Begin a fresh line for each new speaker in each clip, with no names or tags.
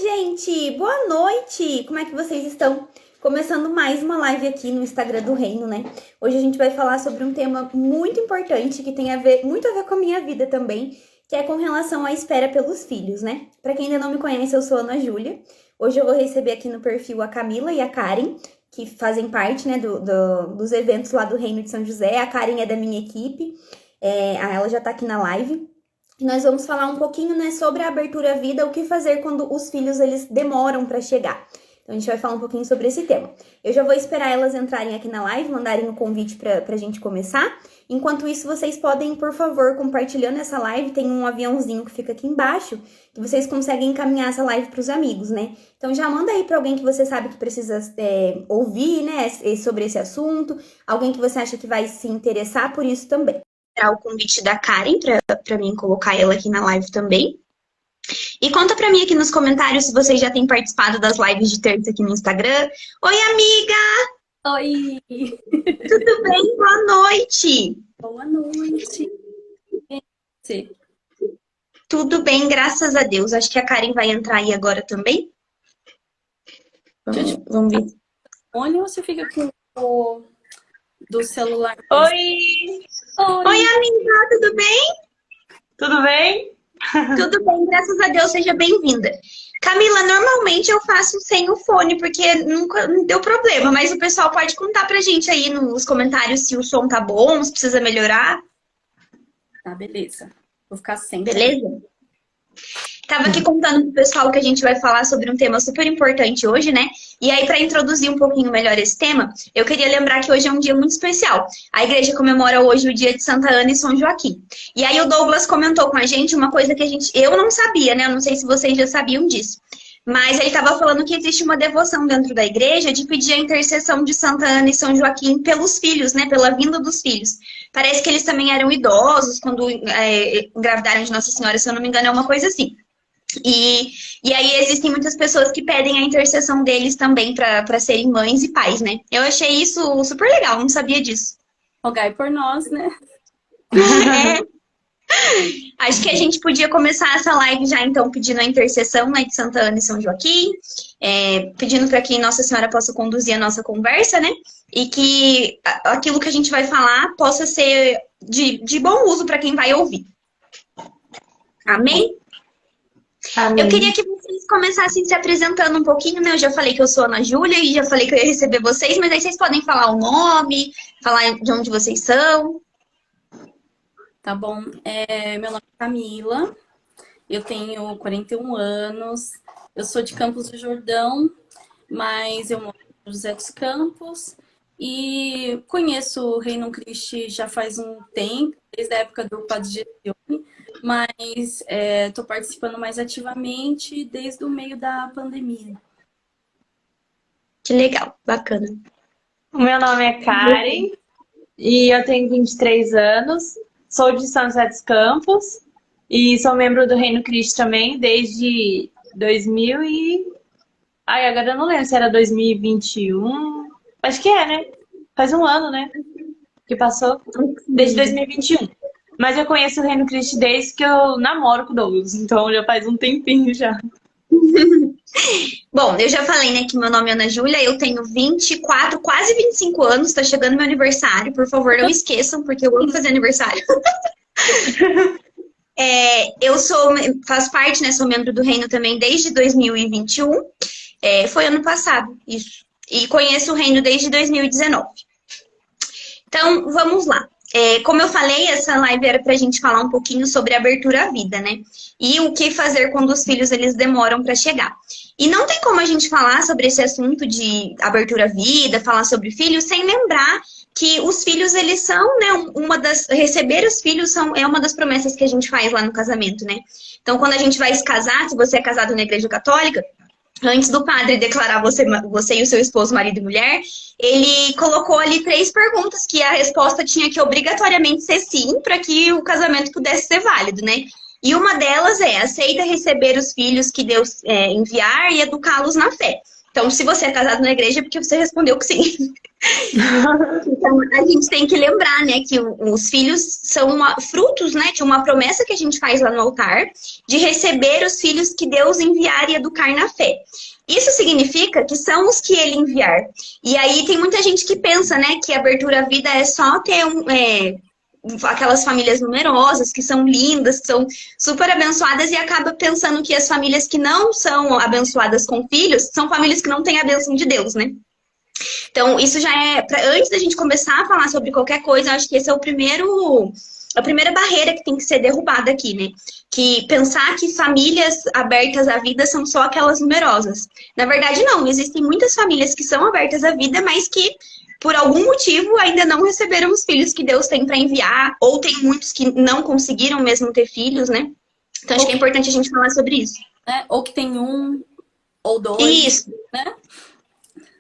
gente! Boa noite! Como é que vocês estão? Começando mais uma live aqui no Instagram do Reino, né? Hoje a gente vai falar sobre um tema muito importante que tem muito a ver com a minha vida também, que é com relação à espera pelos filhos, né? Pra quem ainda não me conhece, eu sou a Ana Júlia. Hoje eu vou receber aqui no perfil a Camila e a Karen, que fazem parte, né, dos eventos lá do Reino de São José. A Karen é da minha equipe, ela já tá aqui na live. Nós vamos falar um pouquinho, né, sobre a abertura à vida, o que fazer quando os filhos eles demoram para chegar. Então a gente vai falar um pouquinho sobre esse tema. Eu já vou esperar elas entrarem aqui na live, mandarem o convite pra gente começar. Enquanto isso, vocês podem, por favor, compartilhando essa live, tem um aviãozinho que fica aqui embaixo, que vocês conseguem encaminhar essa live pros amigos, né? Então já manda aí pra alguém que você sabe que precisa ouvir, né, sobre esse assunto, alguém que você acha que vai se interessar por isso também. O convite da Karen para mim colocar ela aqui na live também. E conta para mim aqui nos comentários se vocês já têm participado das lives de terça aqui no Instagram. Oi, amiga!
Oi!
Tudo bem? Boa noite!
Boa noite! Sim.
Tudo bem, graças a Deus. Acho que a Karen vai entrar aí agora também. Vamos ver.
Onde você fica com o do celular?
Oi!
Oi, amiga, tudo bem?
Tudo bem?
Tudo bem, graças a Deus, seja bem-vinda. Camila, normalmente eu faço sem o fone, porque nunca deu problema, mas o pessoal pode contar pra gente aí nos comentários se o som tá bom, se precisa melhorar.
Tá, beleza. Vou ficar sem.
Beleza? Tava aqui contando pro pessoal que a gente vai falar sobre um tema super importante hoje, né? E aí, para introduzir um pouquinho melhor esse tema, eu queria lembrar que hoje é um dia muito especial. A igreja comemora hoje o dia de Santa Ana e São Joaquim. E aí o Douglas comentou com a gente uma coisa que eu não sabia, né? Eu não sei se vocês já sabiam disso. Mas ele estava falando que existe uma devoção dentro da igreja de pedir a intercessão de Santa Ana e São Joaquim pelos filhos, né? Pela vinda dos filhos. Parece que eles também eram idosos quando engravidaram de Nossa Senhora, se eu não me engano, é uma coisa assim. E aí existem muitas pessoas que pedem a intercessão deles também para serem mães e pais, né? Eu achei isso super legal, não sabia disso.
Rogai por nós, né?
Acho que a gente podia começar essa live já, então, pedindo a intercessão, né, de Santa Ana e São Joaquim, pedindo para que Nossa Senhora possa conduzir a nossa conversa, né? E que aquilo que a gente vai falar possa ser de bom uso para quem vai ouvir. Amém?
Amém.
Eu queria que vocês começassem se apresentando um pouquinho, né? Eu já falei que eu sou a Ana Júlia e já falei que eu ia receber vocês, mas aí vocês podem falar o nome, falar de onde vocês são.
Tá bom. Meu nome é Camila, eu tenho 41 anos, eu sou de Campos do Jordão, mas eu moro em José dos Campos e conheço o Reino Cristo já faz um tempo, desde a época do Padre Gestione, mas estou participando mais ativamente desde o meio da pandemia.
Que legal, bacana.
O meu nome é Karen e eu tenho 23 anos, sou de São José dos Campos e sou membro do Reino Cristo também desde 2000 e... Ai, agora eu não lembro se era 2021. Acho que né? Faz um ano, né? Que passou. Desde 2021. Mas eu conheço o Reino Cristo desde que eu namoro com o Douglas, então já faz um tempinho já.
Bom, eu já falei, né, que meu nome é Ana Júlia, eu tenho 24, quase 25 anos, tá chegando meu aniversário, por favor, não esqueçam, porque eu amo fazer aniversário. Faço parte, né, sou membro do Reino também desde 2021, foi ano passado, isso. E conheço o Reino desde 2019. Então, vamos lá. Como eu falei, essa live era pra gente falar um pouquinho sobre a abertura à vida, né? E o que fazer quando os filhos, eles demoram para chegar. E não tem como a gente falar sobre esse assunto de abertura à vida, falar sobre filhos, sem lembrar que os filhos, eles são, né, receber os filhos é uma das promessas que a gente faz lá no casamento, né? Então, quando a gente vai se casar, se você é casado na igreja católica, antes do padre declarar você e o seu esposo, marido e mulher, ele colocou ali 3 perguntas que a resposta tinha que obrigatoriamente ser sim, para que o casamento pudesse ser válido, né? E uma delas aceita receber os filhos que Deus enviar e educá-los na fé. Então, se você é casado na igreja, é porque você respondeu que sim. Então, a gente tem que lembrar, né, que os filhos são frutos, né, de uma promessa que a gente faz lá no altar, de receber os filhos que Deus enviar e educar na fé. Isso significa que são os que ele enviar. E aí tem muita gente que pensa, né, que abertura à vida é só ter aquelas famílias numerosas, que são lindas, que são super abençoadas, e acaba pensando que as famílias que não são abençoadas com filhos são famílias que não têm a bênção de Deus, né? Então, isso já é... Antes da gente começar a falar sobre qualquer coisa, eu acho que esse é a primeira barreira que tem que ser derrubada aqui, né? Que pensar que famílias abertas à vida são só aquelas numerosas. Na verdade, não. Existem muitas famílias que são abertas à vida, mas que, por algum motivo, ainda não receberam os filhos que Deus tem para enviar, ou tem muitos que não conseguiram mesmo ter filhos, né? Então, acho que é importante a gente falar sobre isso.
Né? Ou que tem um ou dois.
Isso.
Né?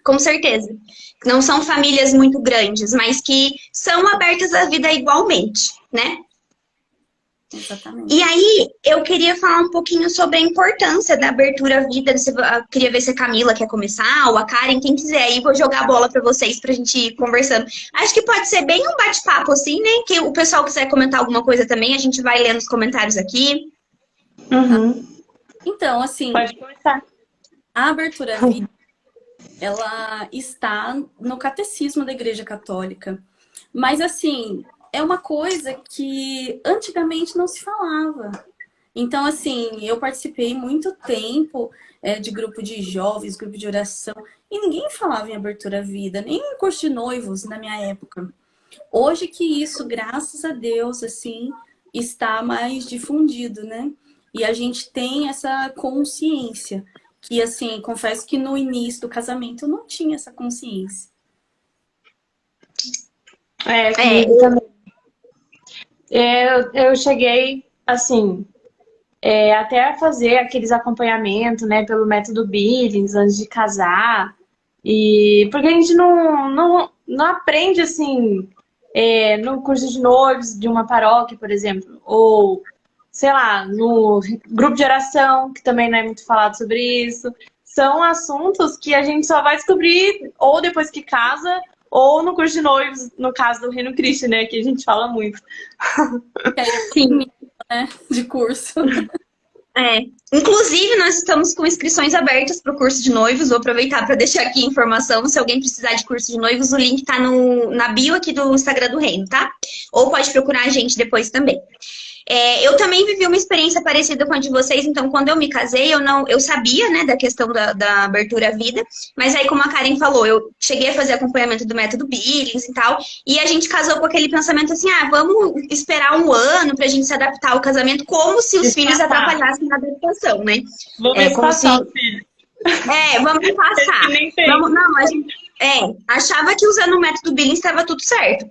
Com certeza. Não são famílias muito grandes, mas que são abertas à vida igualmente, né?
Exatamente.
E aí, eu queria falar um pouquinho sobre a importância da abertura à vida. Eu queria ver se a Camila quer começar, ou a Karen, quem quiser aí, vou jogar a bola para vocês, pra gente ir conversando. Acho que pode ser bem um bate-papo assim, né? Que o pessoal quiser comentar alguma coisa também, a gente vai lendo os comentários aqui.
Uhum.
Então, assim,
Pode começar.
a abertura à vida, ela está no catecismo da Igreja Católica. Mas, assim, é uma coisa que antigamente não se falava. Então, assim, eu participei muito tempo de grupo de jovens, grupo de oração, e ninguém falava em abertura à vida, nem em curso de noivos na minha época. Hoje que isso, graças a Deus, assim, está mais difundido, né? E a gente tem essa consciência. Que, assim, confesso que no início do casamento eu não tinha essa consciência.
Comigo também. Eu cheguei, assim, até a fazer aqueles acompanhamentos, né, pelo método Billings, antes de casar. Porque a gente não aprende, assim, no curso de noivos de uma paróquia, por exemplo, ou... sei lá, no grupo de oração, que também não é muito falado sobre isso. São assuntos que a gente só vai descobrir ou depois que casa, ou no curso de noivos, no caso do Reino Cristo, né? Que a gente fala muito.
Sim.
Né? De curso.
Inclusive, nós estamos com inscrições abertas para o curso de noivos. Vou aproveitar para deixar aqui a informação. Se alguém precisar de curso de noivos, o link está na bio aqui do Instagram do Reino, tá? Ou pode procurar a gente depois também. Eu também vivi uma experiência parecida com a de vocês, então quando eu me casei, eu sabia, né, da questão da abertura à vida, mas aí como a Karen falou, eu cheguei a fazer acompanhamento do método Billings e tal, e a gente casou com aquele pensamento assim, vamos esperar um ano pra gente se adaptar ao casamento, como se os filhos atrapalhassem na adaptação, né?
Vamos passar o filho.
Vamos passar. A gente achava que usando o método Billings estava tudo certo.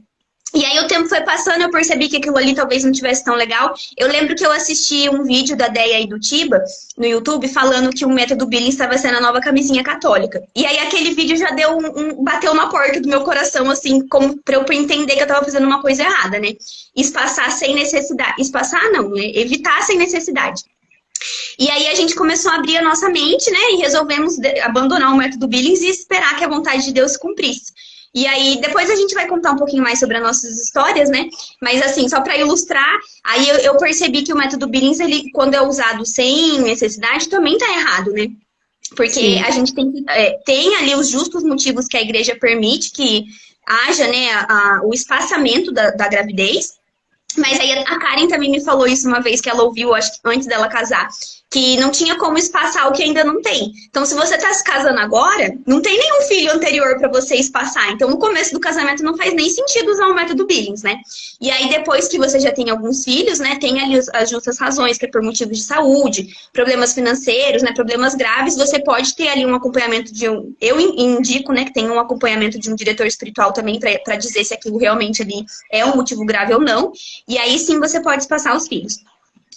E aí o tempo foi passando, eu percebi que aquilo ali talvez não tivesse tão legal. Eu lembro que eu assisti um vídeo da Deia e do Tiba no YouTube falando que o método Billings estava sendo a nova camisinha católica. E aí aquele vídeo já deu bateu na porta do meu coração, assim, como pra eu entender que eu tava fazendo uma coisa errada, né? Espaçar sem necessidade. Espaçar não, né? Evitar sem necessidade. E aí a gente começou a abrir a nossa mente, né? E resolvemos abandonar o método Billings e esperar que a vontade de Deus se cumprisse. E aí, depois a gente vai contar um pouquinho mais sobre as nossas histórias, né? Mas assim, só para ilustrar, aí eu percebi que o método Billings, ele, quando é usado sem necessidade, também tá errado, né? Porque Sim. A gente tem ali os justos motivos que a igreja permite que haja, né, o espaçamento da gravidez. Mas aí a Karen também me falou isso uma vez que ela ouviu, acho que antes dela casar, que não tinha como espaçar o que ainda não tem. Então, se você tá se casando agora, não tem nenhum filho anterior para você espaçar. Então, no começo do casamento não faz nem sentido usar o método Billings, né? E aí, depois que você já tem alguns filhos, né, tem ali as justas razões, que é por motivos de saúde, problemas financeiros, né, problemas graves, você pode ter ali um acompanhamento eu indico, né, que tem um acompanhamento de um diretor espiritual também para dizer se aquilo realmente ali é um motivo grave ou não. E aí sim você pode espaçar os filhos.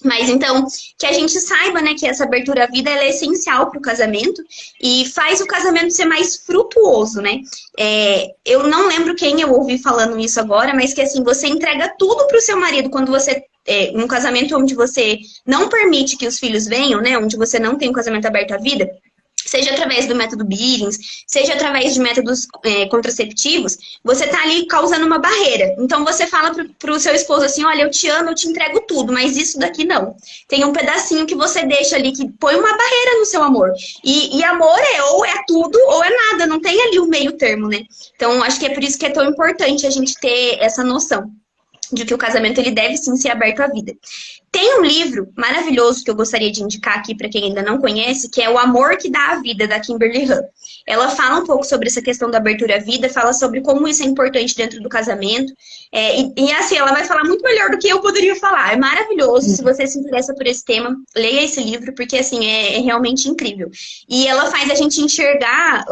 Mas então, que a gente saiba, né, que essa abertura à vida ela é essencial para o casamento e faz o casamento ser mais frutuoso, né? Eu não lembro quem eu ouvi falando isso agora, mas que assim, você entrega tudo para o seu marido quando você, num casamento onde você não permite que os filhos venham, né, onde você não tem um casamento aberto à vida, seja através do método Billings, seja através de métodos contraceptivos, você tá ali causando uma barreira. Então você fala pro seu esposo assim, olha, eu te amo, eu te entrego tudo, mas isso daqui não. Tem um pedacinho que você deixa ali, que põe uma barreira no seu amor. E amor ou é tudo ou é nada, não tem ali o meio termo, né? Então acho que é por isso que é tão importante a gente ter essa noção de que o casamento ele deve sim ser aberto à vida. Tem um livro maravilhoso que eu gostaria de indicar aqui para quem ainda não conhece, que é O Amor que Dá a Vida, da Kimberly Han. Ela fala um pouco sobre essa questão da abertura à vida, fala sobre como isso é importante dentro do casamento. Assim, ela vai falar muito melhor do que eu poderia falar. É maravilhoso. Se você se interessa por esse tema, leia esse livro, porque assim, é realmente incrível. E ela faz a gente enxergar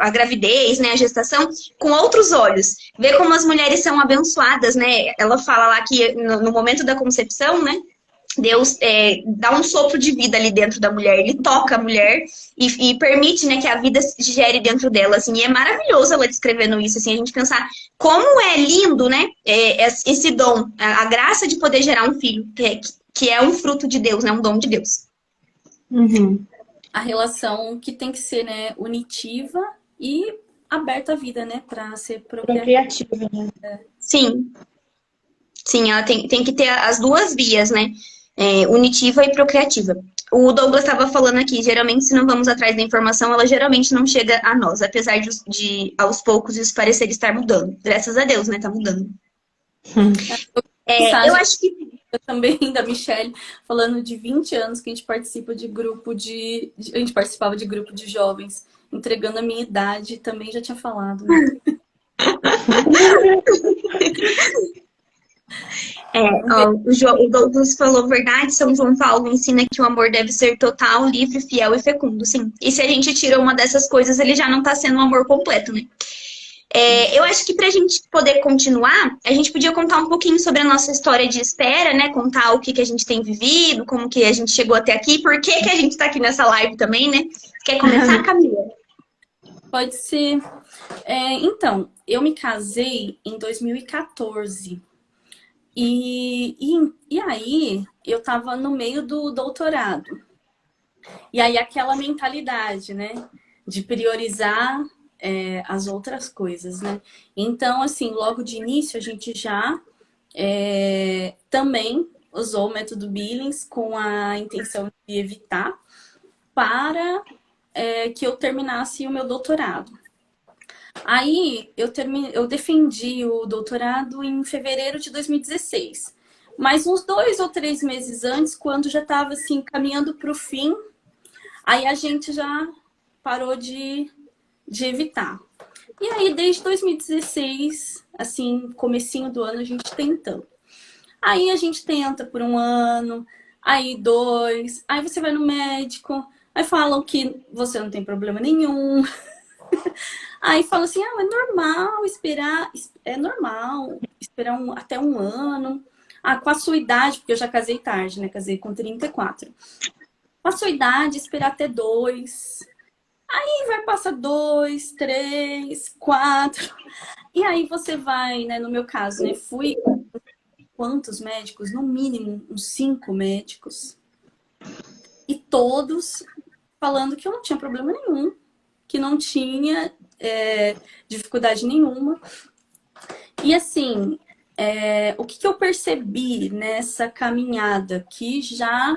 a gravidez, né, a gestação, com outros olhos. Ver como as mulheres são abençoadas, né? Ela fala lá que no momento da concepção, né? Deus dá um sopro de vida ali dentro da mulher, ele toca a mulher e permite, né, que a vida se gere dentro dela, assim, e é maravilhoso ela descrevendo isso, assim, a gente pensar como é lindo, né, esse dom, a graça de poder gerar um filho, que é um fruto de Deus, né, um dom de Deus.
Uhum.
A relação que tem que ser, né, unitiva e aberta à vida, né, para ser procriativa.
Né?
Sim, ela tem que ter as duas vias, né? Unitiva e procriativa. O Douglas estava falando aqui, geralmente, se não vamos atrás da informação, ela geralmente não chega a nós, apesar de aos poucos, isso parecer estar mudando. Graças a Deus, né? Tá mudando. Eu acho que...
Eu também, da Michelle, falando de 20 anos que a gente participa de grupo a gente participava de grupo de jovens, entregando a minha idade, também já tinha falado, né?
O Douglas falou verdade, São João Paulo ensina que o amor deve ser total, livre, fiel e fecundo, sim. E se a gente tira uma dessas coisas, ele já não tá sendo um amor completo, né? Eu acho que pra gente poder continuar, a gente podia contar um pouquinho sobre a nossa história de espera, né? Contar o que a gente tem vivido, como que a gente chegou até aqui, por que a gente tá aqui nessa live também, né? Quer começar, Camila?
Pode ser. Então, eu me casei em 2014. E aí, eu tava no meio do doutorado. E aí, aquela mentalidade, né? De priorizar as outras coisas, né? Então, assim, logo de início, a gente já também usou o método Billings com a intenção de evitar para que eu terminasse o meu doutorado. Aí, eu defendi o doutorado em fevereiro de 2016. Mas uns 2 ou 3 meses antes, quando já estava assim, caminhando para o fim, aí a gente já parou de evitar. E aí, desde 2016, assim, comecinho do ano, a gente tentando. Aí a gente tenta por 1 ano, aí 2, aí você vai no médico, aí falam que você não tem problema nenhum. Aí fala assim, é normal esperar, até 1 ano. Com a sua idade, porque eu já casei tarde, né? Casei com 34. Com a sua idade, esperar até 2. Aí vai passar 2, 3, 4. E aí você vai, né? No meu caso, né? Fui quantos médicos? No mínimo, uns 5 médicos. E todos falando que eu não tinha problema nenhum. Que não tinha dificuldade nenhuma. E assim, o que eu percebi nessa caminhada, que já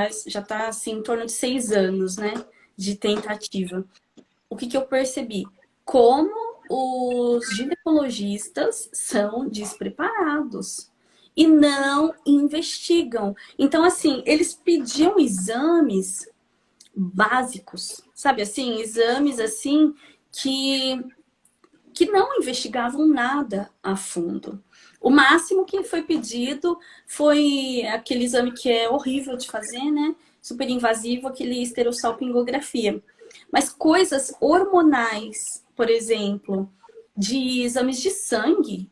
está assim, em torno de 6 anos, né, de tentativa. O que eu percebi? Como os ginecologistas são despreparados e não investigam. Então, assim, eles pediam exames básicos, sabe assim, exames assim que não investigavam nada a fundo. O máximo que foi pedido foi aquele exame que é horrível de fazer, né? Super invasivo, aquele esterossalpingografia. Mas coisas hormonais, por exemplo, de exames de sangue,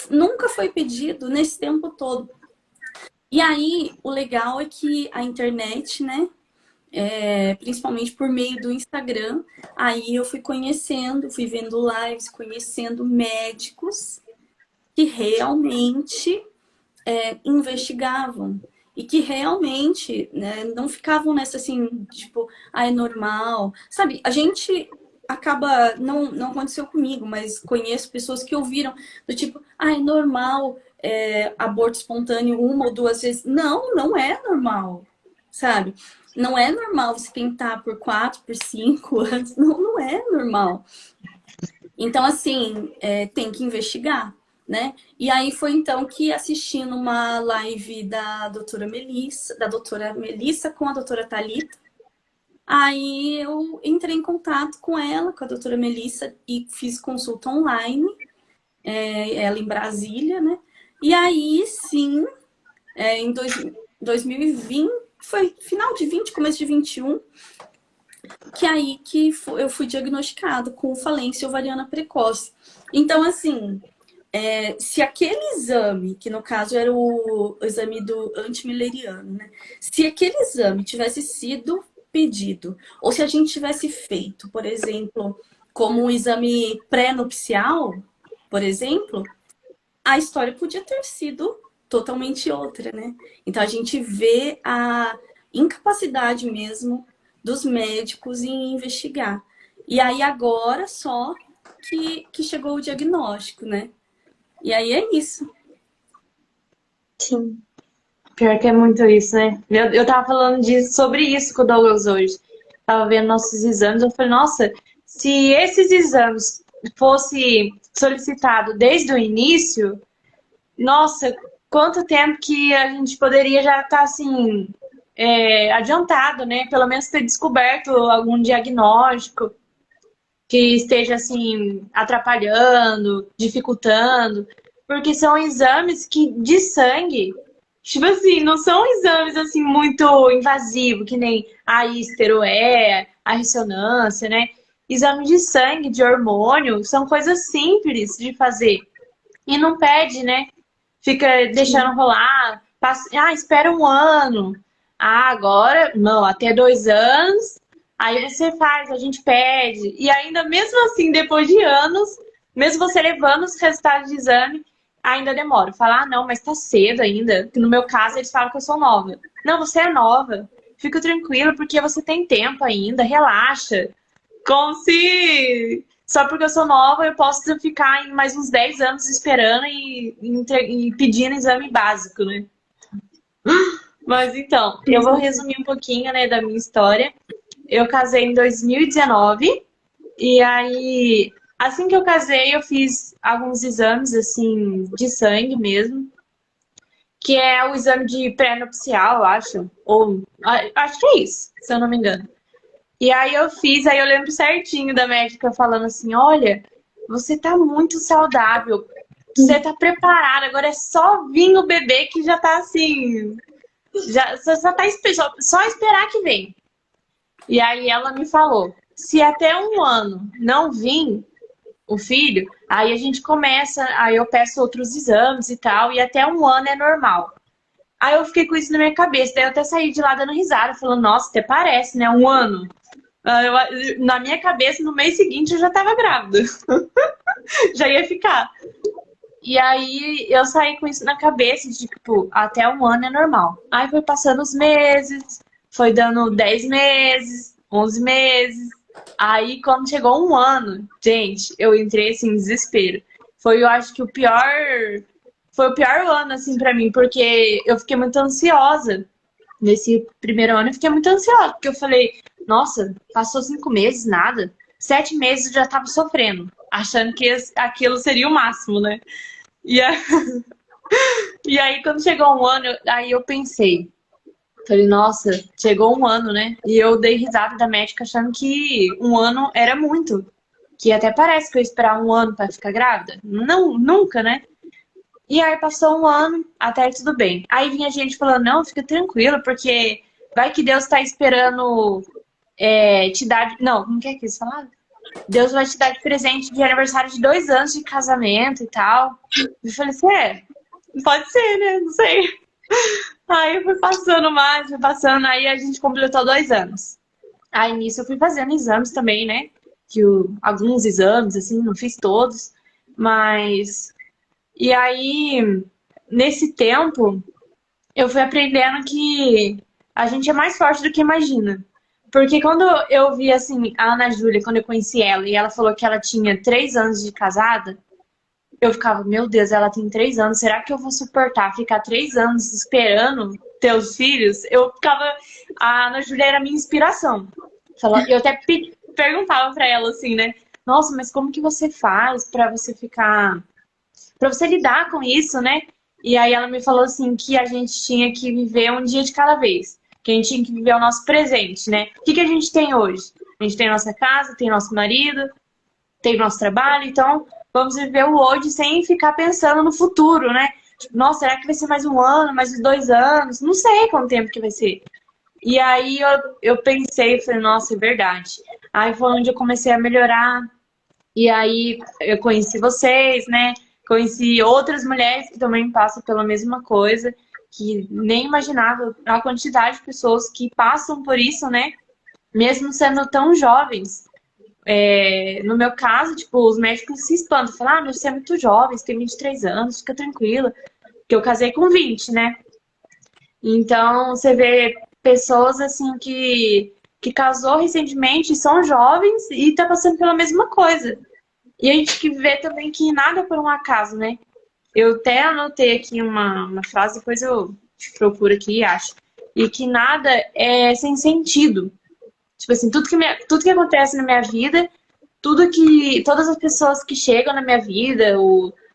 nunca foi pedido nesse tempo todo. E aí, o legal é que a internet, né? Principalmente por meio do Instagram, aí eu fui conhecendo, fui vendo lives, conhecendo médicos que realmente investigavam e que realmente, né, não ficavam nessa assim, tipo, ah, é normal. Sabe, a gente acaba, não aconteceu comigo, mas conheço pessoas que ouviram do tipo, ah, é normal aborto espontâneo uma ou duas vezes. Não, não é normal, sabe? Não é normal você tentar por 4, por 5 anos. Não, não é normal. Então, assim, tem que investigar, né? E aí foi então que assistindo uma live da doutora Melissa com a doutora Thalita, aí eu entrei em contato com ela, com a doutora Melissa, e fiz consulta online, ela em Brasília, né? E aí, sim, em 2020, foi final de 20, começo de 21, que aí que eu fui diagnosticado com falência ovariana precoce. Então, assim, se aquele exame, que no caso era o exame do antimileriano, né? Se aquele exame tivesse sido pedido, ou se a gente tivesse feito, por exemplo, como um exame pré-nupcial, por exemplo, a história podia ter sido totalmente outra, né? Então a gente vê a incapacidade mesmo dos médicos em investigar. E aí agora só que chegou o diagnóstico, né? E aí é isso.
Sim. Pior que é muito isso, né? Eu tava falando sobre isso com o Douglas hoje. Tava vendo nossos exames, eu falei, nossa, se esses exames fosse solicitado desde o início, nossa, quanto tempo que a gente poderia já estar assim, adiantado, né? Pelo menos ter descoberto algum diagnóstico que esteja assim atrapalhando, dificultando, porque são exames que de sangue, tipo assim, não são exames assim muito invasivos, que nem a ístero a ressonância, né? Exame de sangue, de hormônio, são coisas simples de fazer. E não pede, né? Fica deixando rolar, espera um ano. Ah, agora, não, até 2 anos. Aí você faz, a gente pede. E ainda mesmo assim, depois de anos, mesmo você levando os resultados de exame, ainda demora. Falar, não, mas tá cedo ainda. No meu caso, eles falam que eu sou nova. Não, você é nova. Fica tranquilo, porque você tem tempo ainda, relaxa. Como se só porque eu sou nova eu posso ficar em mais uns 10 anos esperando e pedindo exame básico, né? Mas então, eu vou resumir um pouquinho, né, da minha história. Eu casei em 2019 e aí, assim que eu casei, eu fiz alguns exames, assim, de sangue mesmo, que é o exame de pré-nupcial, eu acho. Ou, acho que é isso, se eu não me engano. E aí eu fiz, aí eu lembro certinho da médica falando assim, olha, você tá muito saudável, você tá preparada, agora é só vir o bebê que já tá assim, só tá só esperar que vem. E aí ela me falou, se até um ano não vir o filho, aí a gente começa, aí eu peço outros exames e tal, e até um ano é normal. Aí eu fiquei com isso na minha cabeça, daí eu até saí de lá dando risada, falando, nossa, até parece, né, um ano. Na minha cabeça, no mês seguinte, eu já tava grávida. Já ia ficar. E aí eu saí com isso na cabeça, de tipo, até um ano é normal. Aí foi passando os meses, foi dando 10 meses, 11 meses. Aí quando chegou um ano, gente, eu entrei assim em desespero. Foi, eu acho que foi o pior ano assim pra mim, porque eu fiquei muito ansiosa. Nesse primeiro ano eu fiquei muito ansiosa, porque eu falei, nossa, passou 5 meses, nada. 7 meses eu já tava sofrendo, achando que aquilo seria o máximo, né? E, a... e aí, quando chegou um ano, aí eu pensei, falei, nossa, chegou um ano, né? E eu dei risada da médica achando que um ano era muito. Que até parece que eu ia esperar um ano pra ficar grávida. Não, nunca, né? E aí passou um ano, até tudo bem. Aí vinha gente falando, não, fica tranquilo, porque vai que Deus tá esperando te dar... Não, como que é que eles falaram? Deus vai te dar de presente de aniversário de 2 anos de casamento e tal. Eu falei assim, pode ser, né? Não sei. Aí eu fui passando mais, fui passando, aí a gente completou 2 anos. Aí nisso eu fui fazendo exames também, né? Alguns exames, assim, não fiz todos, mas... E aí, nesse tempo, eu fui aprendendo que a gente é mais forte do que imagina. Porque quando eu vi, assim, a Ana Júlia, quando eu conheci ela, e ela falou que ela tinha 3 anos de casada, eu ficava, meu Deus, ela tem 3 anos, será que eu vou suportar ficar 3 anos esperando ter os filhos? Eu ficava, a Ana Júlia era a minha inspiração. Eu até perguntava pra ela assim, né? Nossa, mas como que você faz pra você ficar, pra você lidar com isso, né? E aí ela me falou assim que a gente tinha que viver um dia de cada vez, que a gente tinha que viver o nosso presente, né? O que que a gente tem hoje? A gente tem nossa casa, tem nosso marido, tem nosso trabalho, então vamos viver o hoje sem ficar pensando no futuro, né? Tipo, nossa, será que vai ser mais um ano, mais 2 anos? Não sei quanto tempo que vai ser. E aí eu pensei, falei, nossa, é verdade. Aí foi onde eu comecei a melhorar. E aí eu conheci vocês, né? Conheci outras mulheres que também passam pela mesma coisa, que nem imaginava a quantidade de pessoas que passam por isso, né? Mesmo sendo tão jovens. No meu caso, tipo, os médicos se espantam, falam, ah, mas você é muito jovem, você tem 23 anos, fica tranquila. Porque eu casei com 20, né? Então, você vê pessoas, assim, que casou recentemente, são jovens e tá passando pela mesma coisa. E a gente que vê também que nada é por um acaso, né? Eu até anotei aqui uma frase, depois eu procuro aqui e acho. E que nada é sem sentido. Tipo assim, tudo que acontece na minha vida, todas as pessoas que chegam na minha vida,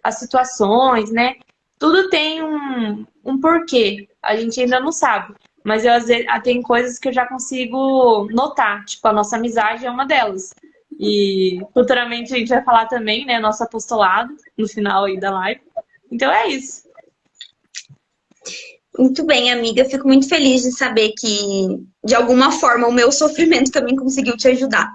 as situações, né? Tudo tem um porquê. A gente ainda não sabe. Mas eu, às vezes, tem coisas que eu já consigo notar. Tipo, a nossa amizade é uma delas. E futuramente a gente vai falar também, né? Nosso apostolado, no final aí da live. Então é isso.
Muito bem, amiga. Eu fico muito feliz de saber que, de alguma forma, o meu sofrimento também conseguiu te ajudar.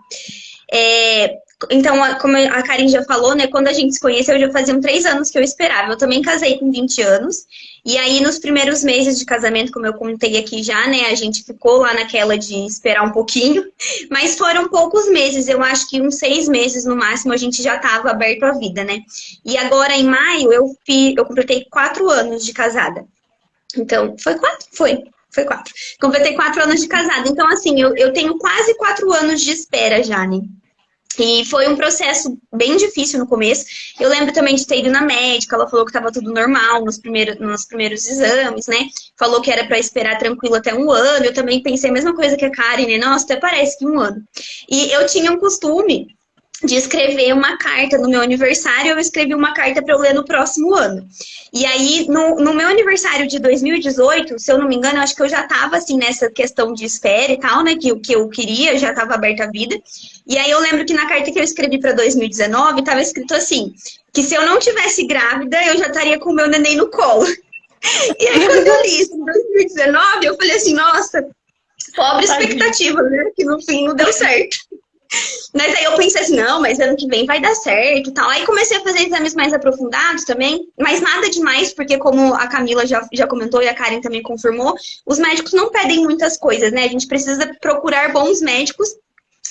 Então, como a Karen já falou, né? Quando a gente se conheceu, já faziam 3 anos que eu esperava. Eu também casei com 20 anos. E aí, nos primeiros meses de casamento, como eu contei aqui já, né? A gente ficou lá naquela de esperar um pouquinho. Mas foram poucos meses. Eu acho que uns 6 meses no máximo a gente já estava aberto à vida, né? E agora, em maio, eu completei 4 anos de casada. Então, foi 4? Foi 4. Completei 4 anos de casada. Então, assim, eu tenho quase 4 anos de espera já, né? E foi um processo bem difícil no começo. Eu lembro também de ter ido na médica, ela falou que estava tudo normal nos primeiros exames, né? Falou que era para esperar tranquilo até 1 ano. Eu também pensei a mesma coisa que a Karen, né? Nossa, até parece que 1 ano. E eu tinha um costume de escrever uma carta no meu aniversário, eu escrevi uma carta para eu ler no próximo ano. E aí, no meu aniversário de 2018, se eu não me engano, eu acho que eu já estava assim, nessa questão de espera e tal, né, que o que eu queria, já estava aberta a vida. E aí eu lembro que na carta que eu escrevi para 2019, estava escrito assim, que se eu não tivesse grávida, eu já estaria com o meu neném no colo. E aí, quando eu li isso em 2019, eu falei assim, nossa, pobre expectativa, né, que no fim não deu certo. Mas aí eu pensei assim, não, mas ano que vem vai dar certo e tal. Aí comecei a fazer exames mais aprofundados também, mas nada demais, porque como a Camila já comentou e a Karen também confirmou, os médicos não pedem muitas coisas, né? A gente precisa procurar bons médicos.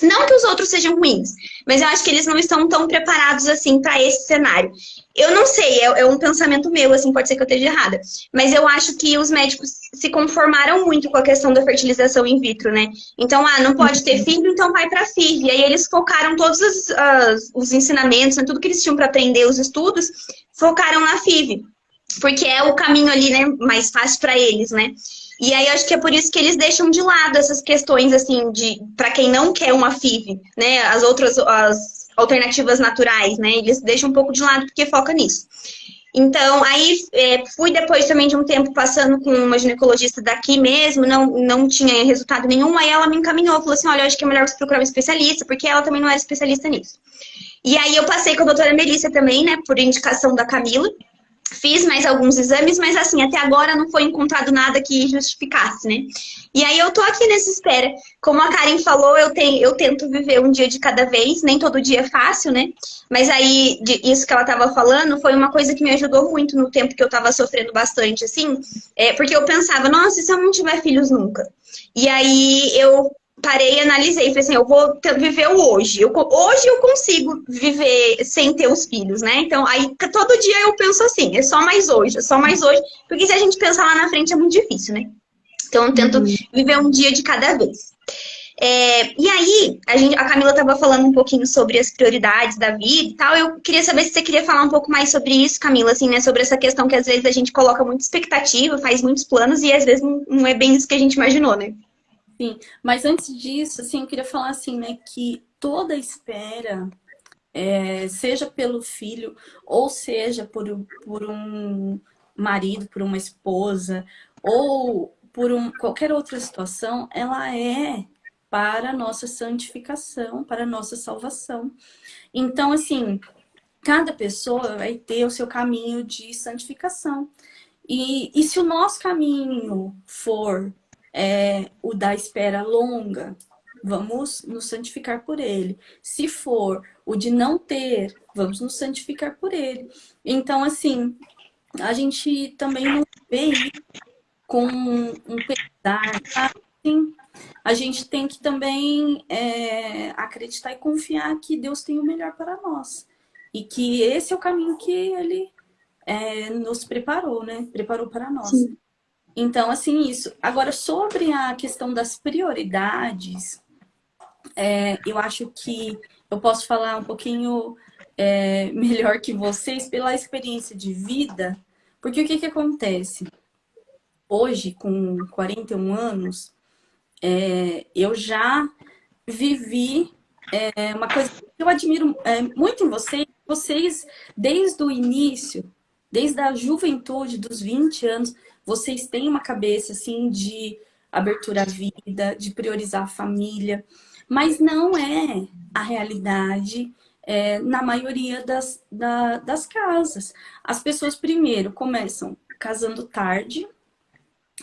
Não que os outros sejam ruins, mas eu acho que eles não estão tão preparados assim para esse cenário. Eu não sei, é um pensamento meu, assim, pode ser que eu esteja errada. Mas eu acho que os médicos se conformaram muito com a questão da fertilização in vitro, né? Então, não pode ter filho, então vai para FIV. E aí eles focaram todos os ensinamentos, né, tudo que eles tinham para aprender, os estudos, focaram na FIV. Porque é o caminho ali, né, mais fácil para eles, né? E aí acho que é por isso que eles deixam de lado essas questões, assim, para quem não quer uma FIV, né? As alternativas naturais, né? Eles deixam um pouco de lado porque foca nisso. Então, aí fui depois também de um tempo passando com uma ginecologista daqui mesmo, não tinha resultado nenhum, aí ela me encaminhou, falou assim, olha, eu acho que é melhor você procurar um especialista, porque ela também não era especialista nisso. E aí eu passei com a doutora Melissa também, né, por indicação da Camila. Fiz mais alguns exames, mas assim, até agora não foi encontrado nada que justificasse, né? E aí eu tô aqui nessa espera. Como a Karen falou, eu tento viver um dia de cada vez, nem todo dia é fácil, né? Mas aí, isso que ela tava falando, foi uma coisa que me ajudou muito no tempo que eu tava sofrendo bastante, assim, porque eu pensava, nossa, e se eu não tiver filhos nunca? E aí eu parei e analisei. Falei assim, eu vou viver o hoje. Hoje eu consigo viver sem ter os filhos, né? Então, aí todo dia eu penso assim, é só mais hoje, é só mais hoje. Porque se a gente pensar lá na frente é muito difícil, né? Então, eu tento viver um dia de cada vez. E aí, a Camila estava falando um pouquinho sobre as prioridades da vida e tal. Eu queria saber se você queria falar um pouco mais sobre isso, Camila, assim, né? Sobre essa questão que às vezes a gente coloca muita expectativa, faz muitos planos e às vezes não é bem isso que a gente imaginou, né?
Sim, mas antes disso, assim, eu queria falar assim, né, que toda espera, seja pelo filho, ou seja por um marido, por uma esposa, ou por qualquer outra situação, ela é para a nossa santificação, para a nossa salvação. Então, assim, cada pessoa vai ter o seu caminho de santificação. E se o nosso caminho for o da espera longa, vamos nos santificar por ele. Se for o de não ter, vamos nos santificar por ele. Então, assim, a gente também não vê isso com um pesar, assim, a gente tem que também acreditar e confiar que Deus tem o melhor para nós. E que esse é o caminho que Ele nos preparou, né? Preparou para nós.
Sim.
Então, assim, isso. Agora, sobre a questão das prioridades, eu acho que eu posso falar um pouquinho melhor que vocês pela experiência de vida, porque o que acontece? Hoje, com 41 anos, eu já vivi uma coisa que eu admiro muito em vocês. Vocês, desde o início, desde a juventude, dos 20 anos, vocês têm uma cabeça assim de abertura à vida, de priorizar a família, mas não é a realidade na maioria das casas. As pessoas primeiro começam casando tarde,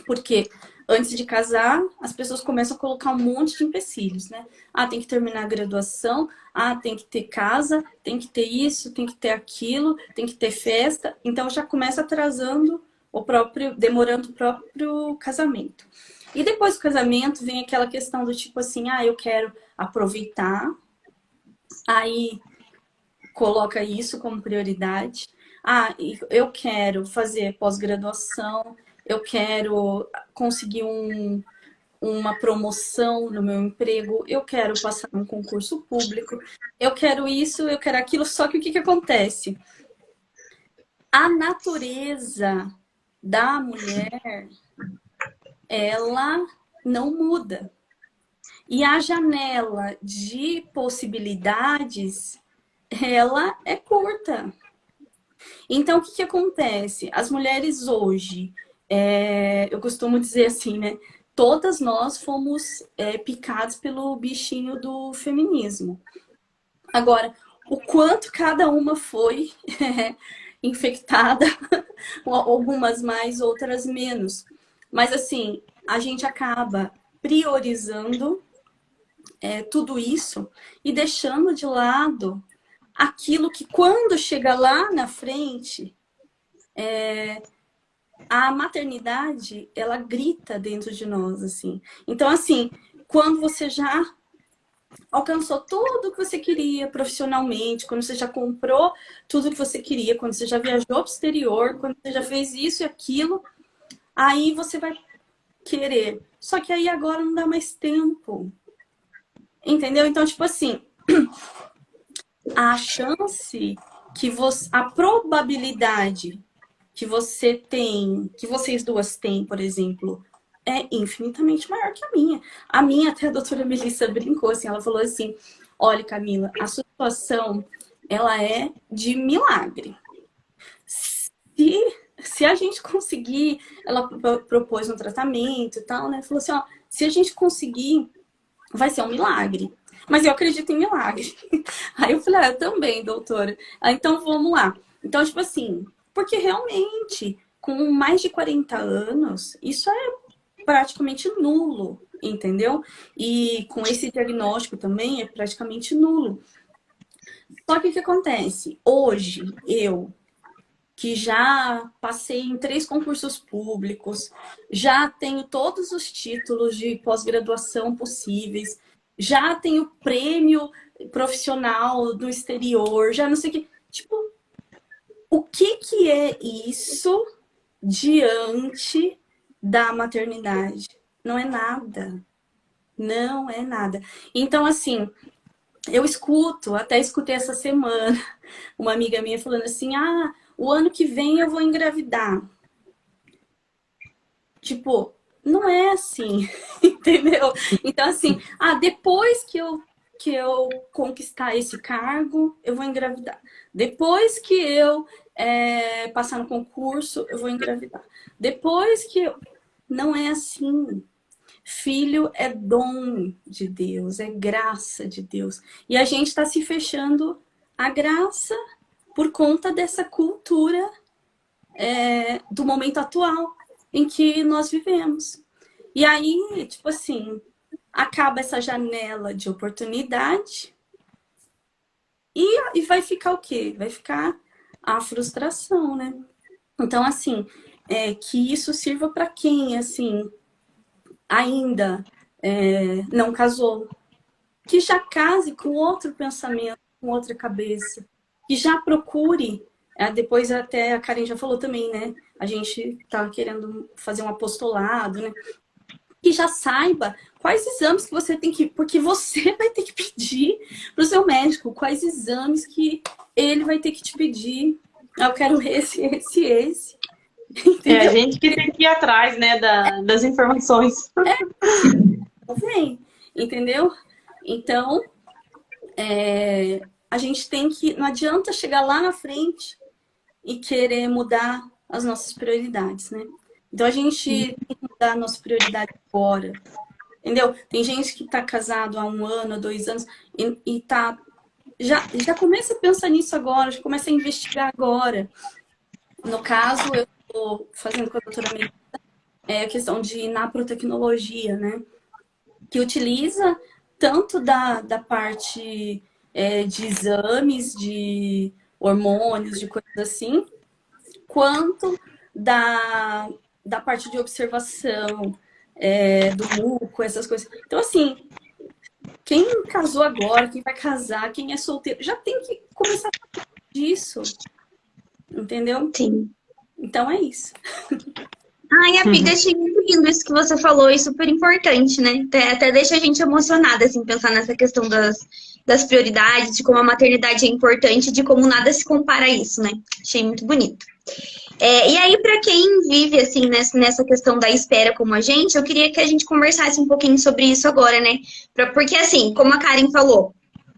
porque antes de casar, as pessoas começam a colocar um monte de empecilhos, né? Ah, tem que terminar a graduação, tem que ter casa, tem que ter isso, tem que ter aquilo, tem que ter festa. Então já começa atrasando demorando o próprio casamento. E depois do casamento vem aquela questão do tipo assim, eu quero aproveitar, aí coloca isso como prioridade. Eu quero fazer pós-graduação, eu quero conseguir uma promoção no meu emprego, eu quero passar num concurso público, eu quero isso, eu quero aquilo. Só que o que acontece? A natureza da mulher, ela não muda. E a janela de possibilidades, ela é curta. Então, o que acontece? As mulheres hoje, eu costumo dizer assim, né? Todas nós fomos picadas pelo bichinho do feminismo. Agora, o quanto cada uma foi infectada, algumas mais, outras menos. Mas, assim, a gente acaba priorizando tudo isso e deixando de lado aquilo que, quando chega lá na frente, a maternidade, ela grita dentro de nós, assim. Então, assim, quando você já alcançou tudo que você queria profissionalmente, quando você já comprou tudo que você queria, quando você já viajou para o exterior, quando você já fez isso e aquilo, aí você vai querer. Só que aí agora não dá mais tempo. Entendeu? Então, tipo assim, a chance a probabilidade que você tem, que vocês duas têm, por exemplo, é infinitamente maior que a minha. A minha, até a doutora Melissa brincou, assim, ela falou assim, olha, Camila, a sua situação, ela é de milagre. Se a gente conseguir, ela propôs um tratamento e tal, né? Falou assim, se a gente conseguir, vai ser um milagre. Mas eu acredito em milagre. Aí eu falei, eu também, doutora. Então vamos lá. Então, tipo assim, porque realmente, com mais de 40 anos, isso é praticamente nulo, entendeu? E com esse diagnóstico também é praticamente nulo. Só que o que acontece? Hoje, eu que já passei em 3 concursos públicos, já tenho todos os títulos de pós-graduação possíveis, já tenho prêmio profissional do exterior, já não sei o que. Tipo, o que que é isso diante da maternidade? Não é nada. Não é nada. Então, assim, eu escuto, até escutei essa semana, uma amiga minha falando assim, ah, o ano que vem eu vou engravidar. Tipo, não é assim, entendeu? Então, assim, ah, depois que eu conquistar esse cargo, eu vou engravidar. Depois que eu passar no concurso, eu vou engravidar. Depois que eu... Não é assim. Filho é dom de Deus, é graça de Deus. E a gente está se fechando a graça por conta dessa cultura do momento atual em que nós vivemos. E aí, tipo assim, acaba essa janela de oportunidade e vai ficar o quê? Vai ficar a frustração, né? Então, assim, que isso sirva para quem, assim, ainda não casou, que já case com outro pensamento, com outra cabeça, que já procure, depois até a Karen já falou também, né? A gente tá querendo fazer um apostolado, né? Que já saiba quais exames que você tem que... Porque você vai ter que pedir para o seu médico quais exames que ele vai ter que te pedir. Eu quero esse.
É a
Entendeu?
gente que tem que ir atrás, né, das informações.
Vem, entendeu? Então, a gente tem que... Não adianta chegar lá na frente e querer mudar as nossas prioridades, né? Então, a gente tem que mudar a nossa prioridade agora, entendeu? Tem gente que tá casado há 1 ano, 2 anos, e tá... Já começa a pensar nisso agora, já começa a investigar agora. No caso, eu tô fazendo com a doutora Melissa a questão de naprotecnologia, né? Que utiliza tanto da parte de exames, de hormônios, de coisas assim, quanto da parte de observação, do muco, essas coisas. Então, assim, quem casou agora, quem vai casar, quem é solteiro, já tem que começar a falar disso, entendeu?
Sim.
Então é isso.
Ai, amiga, achei muito lindo isso que você falou e super importante, né? Até deixa a gente emocionada, assim, pensar nessa questão das prioridades, de como a maternidade é importante, de como nada se compara a isso, né? Achei muito bonito. E aí, para quem vive, assim, nessa questão da espera como a gente, eu queria que a gente conversasse um pouquinho sobre isso agora, né? Porque, assim, como a Karen falou,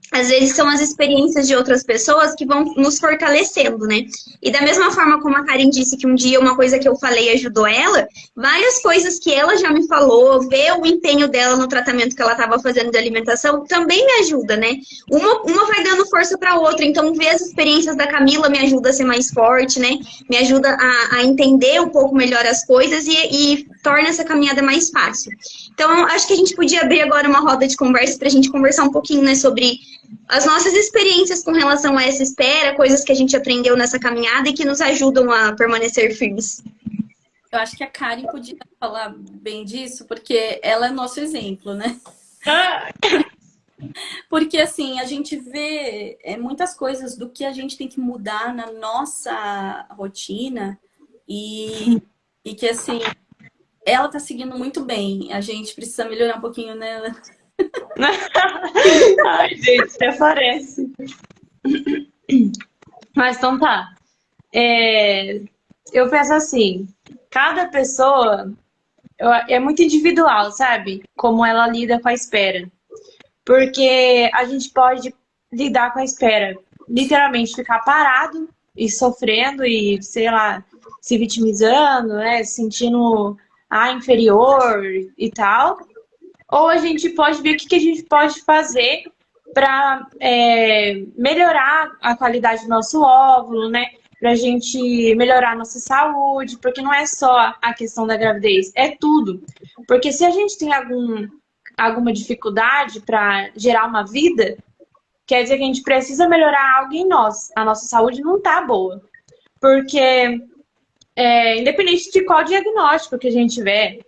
às vezes são as experiências de outras pessoas que vão nos fortalecendo, né? E da mesma forma como a Karen disse que um dia uma coisa que eu falei ajudou ela, várias coisas que ela já me falou, ver o empenho dela no tratamento que ela estava fazendo de alimentação, também me ajuda, né? Uma vai dando força para a outra, então ver as experiências da Camila me ajuda a ser mais forte, né? Me ajuda a entender um pouco melhor as coisas e torna essa caminhada mais fácil. Então, acho que a gente podia abrir agora uma roda de conversa para a gente conversar um pouquinho, né, sobre as nossas experiências com relação a essa espera, coisas que a gente aprendeu nessa caminhada e que nos ajudam a permanecer firmes.
Eu acho que a Karen podia falar bem disso, porque ela é nosso exemplo, né? Porque, assim, a gente vê muitas coisas do que a gente tem que mudar na nossa rotina e que, assim, ela tá seguindo muito bem. A gente precisa melhorar um pouquinho nela.
Ai, gente, até parece. Mas então tá. Eu penso assim, cada pessoa é muito individual, sabe? Como ela lida com a espera. Porque a gente pode lidar com a espera, literalmente ficar parado e sofrendo e, sei lá, se vitimizando, né? Se sentindo inferior e tal. Ou a gente pode ver o que a gente pode fazer para melhorar a qualidade do nosso óvulo, né? Para a gente melhorar a nossa saúde, porque não é só a questão da gravidez, é tudo. Porque se a gente tem alguma dificuldade para gerar uma vida, quer dizer que a gente precisa melhorar algo em nós. A nossa saúde não tá boa. porque independente de qual diagnóstico que a gente tiver,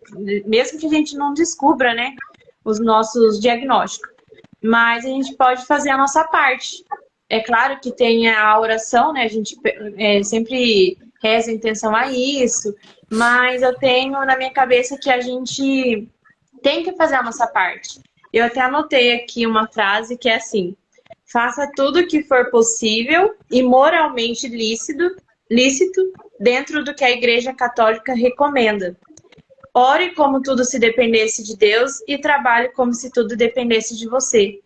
mesmo que a gente não descubra, né, os nossos diagnósticos, mas a gente pode fazer a nossa parte. É claro que tem a oração, né, a gente sempre reza em intenção a isso, mas eu tenho na minha cabeça que a gente tem que fazer a nossa parte. Eu até anotei aqui uma frase que é assim: faça tudo o que for possível e moralmente lícito dentro do que a Igreja Católica recomenda. Ore como tudo se dependesse de Deus e trabalhe como se tudo dependesse de você.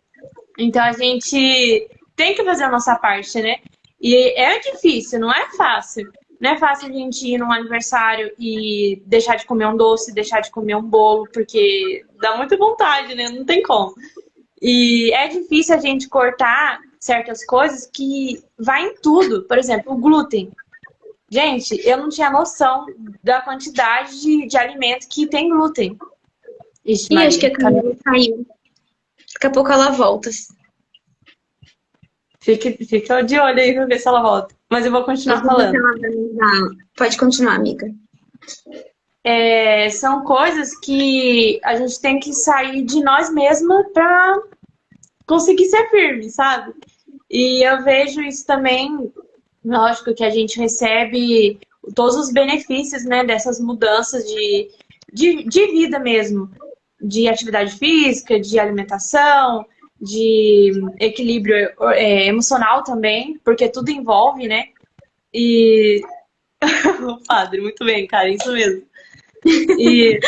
Então a gente tem que fazer a nossa parte, né? E é difícil, não é fácil. Não é fácil a gente ir num aniversário e deixar de comer um doce, deixar de comer um bolo, porque dá muita vontade, né? Não tem como. E é difícil a gente cortar certas coisas que vai em tudo. Por exemplo, o glúten. Gente, eu não tinha noção da quantidade de alimento que tem glúten. Ixi,
Ih,
Maria,
acho que a Camila saiu. Daqui a pouco ela volta.
fica de olho aí pra ver se ela volta. Mas eu vou continuar
Vamos ver se
falando.
ela vai me dar. Pode continuar, amiga.
São coisas que a gente tem que sair de nós mesmas pra conseguir ser firme, sabe? E eu vejo isso também, lógico que a gente recebe todos os benefícios, né, dessas mudanças de vida mesmo, de atividade física, de alimentação, de equilíbrio emocional também, porque tudo envolve, né? E o padre, muito bem, cara, isso mesmo. E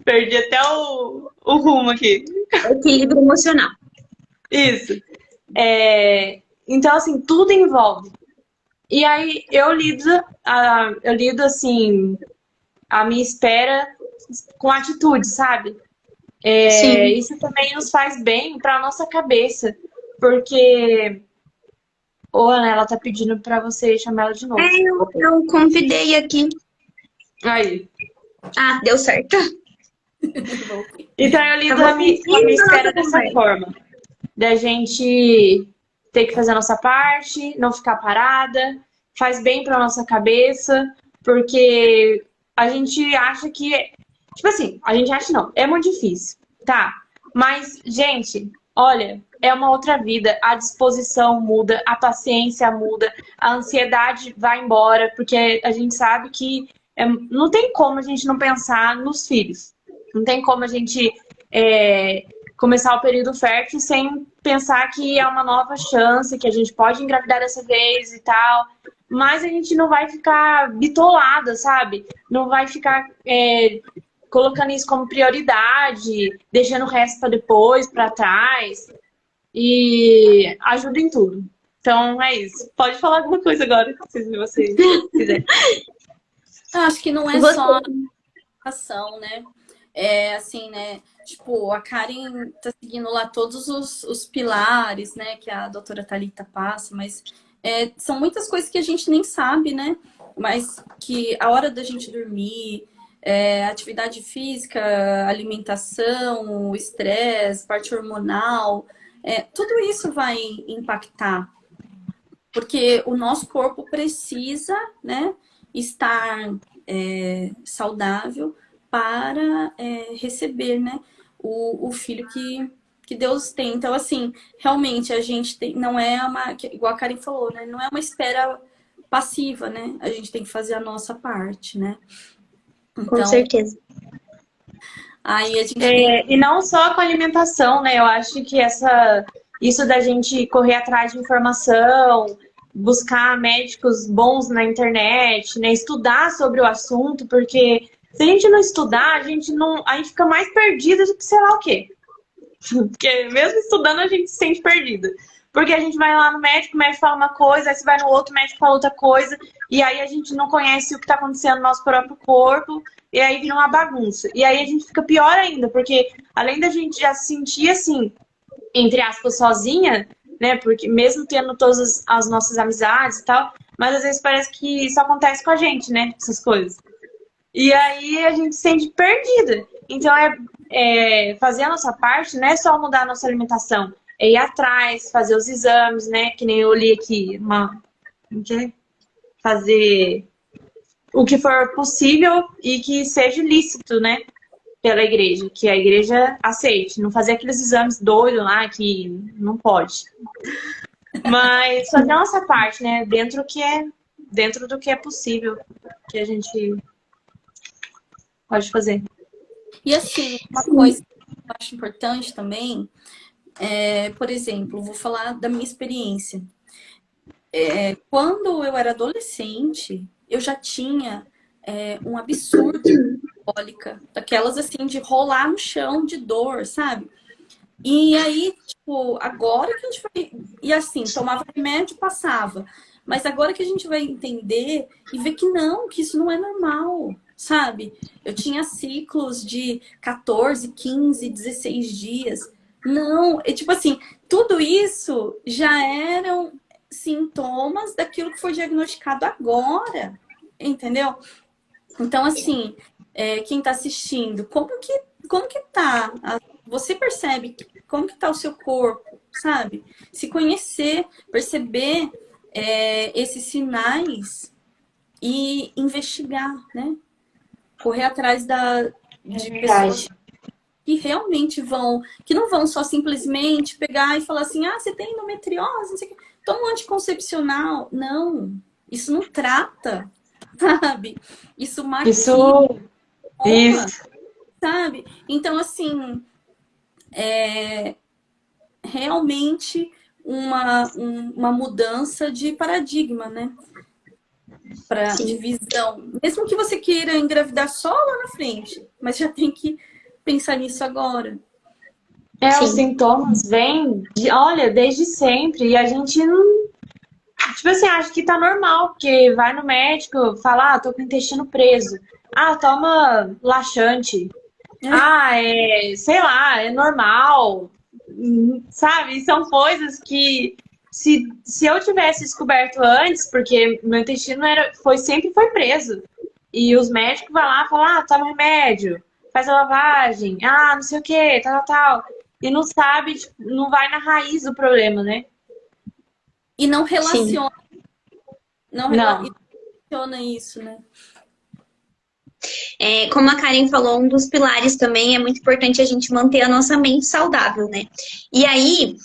perdi até o rumo aqui.
Equilíbrio emocional.
Isso. Então, assim, tudo envolve. E aí eu lido assim, a minha espera com atitude, sabe?
Sim.
Isso também nos faz bem para nossa cabeça, porque Ana, ela tá pedindo para você chamar ela de novo.
Eu convidei aqui.
Aí.
Ah, deu certo.
Então eu lido
Tava
a minha
sentindo
espera
nossa
dessa
conversa.
forma. Da gente ter que fazer a nossa parte, não ficar parada, faz bem para nossa cabeça, porque a gente acha que, tipo assim, a gente acha não, é muito difícil, tá? Mas, gente, olha, é uma outra vida, a disposição muda, a paciência muda, a ansiedade vai embora, porque a gente sabe que não tem como a gente não pensar nos filhos, não tem como a gente começar o período fértil sem pensar que é uma nova chance, que a gente pode engravidar dessa vez e tal. Mas a gente não vai ficar bitolada, sabe? Não vai ficar colocando isso como prioridade, deixando o resto para depois, para trás. E ajuda em tudo. Então é isso. Pode falar alguma coisa agora, se você quiser.
Eu acho que não é
Você-
só ação, né? Assim, né? Tipo, a Karen tá seguindo lá todos os pilares, né? Que a doutora Thalita passa, mas são muitas coisas que a gente nem sabe, né? Mas que a hora da gente dormir, atividade física, alimentação, o estresse, parte hormonal, tudo isso vai impactar. Porque o nosso corpo precisa, né, estar saudável para receber, né, o filho que Deus tem. Então, assim, realmente a gente tem, não é igual a Karen falou, né, não é uma espera passiva, né? A gente tem que fazer a nossa parte, né?
Com
Então,
certeza.
aí a gente tem.
E não só com alimentação, né? Eu acho que isso da gente correr atrás de informação, buscar médicos bons na internet, né? Estudar sobre o assunto, porque se a gente não estudar, a gente fica mais perdida do que sei lá o quê. Porque mesmo estudando, a gente se sente perdida. Porque a gente vai lá no médico, o médico fala uma coisa, aí você vai no outro, o médico fala outra coisa, e aí a gente não conhece o que está acontecendo no nosso próprio corpo, e aí vira uma bagunça. E aí a gente fica pior ainda, porque além da gente já se sentir assim, entre aspas, sozinha, né? Porque mesmo tendo todas as nossas amizades e tal, mas às vezes parece que isso acontece com a gente, né? Essas coisas. E aí a gente se sente perdida. Então fazer a nossa parte não é só mudar a nossa alimentação, é ir atrás, fazer os exames, né? Que nem eu li aqui, fazer o que for possível e que seja lícito, né? Pela igreja, que a igreja aceite, não fazer aqueles exames doidos lá que não pode. Mas fazer a nossa parte, né? Dentro do que é possível que a gente pode fazer.
E assim, uma coisa que eu acho importante também, por exemplo, vou falar da minha experiência. Quando eu era adolescente, eu já tinha um absurdo de cólica, daquelas assim, de rolar no chão de dor, sabe? E aí, tipo, agora que a gente vai. E assim, tomava remédio, passava. Mas agora que a gente vai entender e ver que não, que isso não é normal, sabe? Eu tinha ciclos de 14, 15, 16 dias. Não, é tipo assim, tudo isso já eram sintomas daquilo que foi diagnosticado agora, entendeu? Então, assim, quem tá assistindo, como que tá? Você percebe como que tá o seu corpo, sabe? Se conhecer, perceber esses sinais e investigar, né? Correr atrás de pessoas que realmente que não vão só simplesmente pegar e falar assim, você tem endometriose, não sei o quê, toma um anticoncepcional. Não, isso não trata, sabe? Isso maquia,
Isso.
sabe? Então, assim, realmente uma mudança de paradigma, né? De visão. Mesmo que você queira engravidar só lá na frente, mas já tem que pensar nisso agora.
Os sintomas vêm, desde sempre, e a gente não. Tipo assim, acha que tá normal, porque vai no médico, fala, tô com o intestino preso. Toma laxante. Sei lá, é normal. Sabe? São coisas que se eu tivesse descoberto antes, porque meu intestino sempre foi preso. E os médicos vão lá e falam, toma remédio, faz a lavagem, não sei o que, tal. E não sabe, tipo, não vai na raiz do problema, né?
E não relaciona. Não relaciona isso, né?
Como a Karen falou, um dos pilares também é muito importante a gente manter a nossa mente saudável, né? E aí,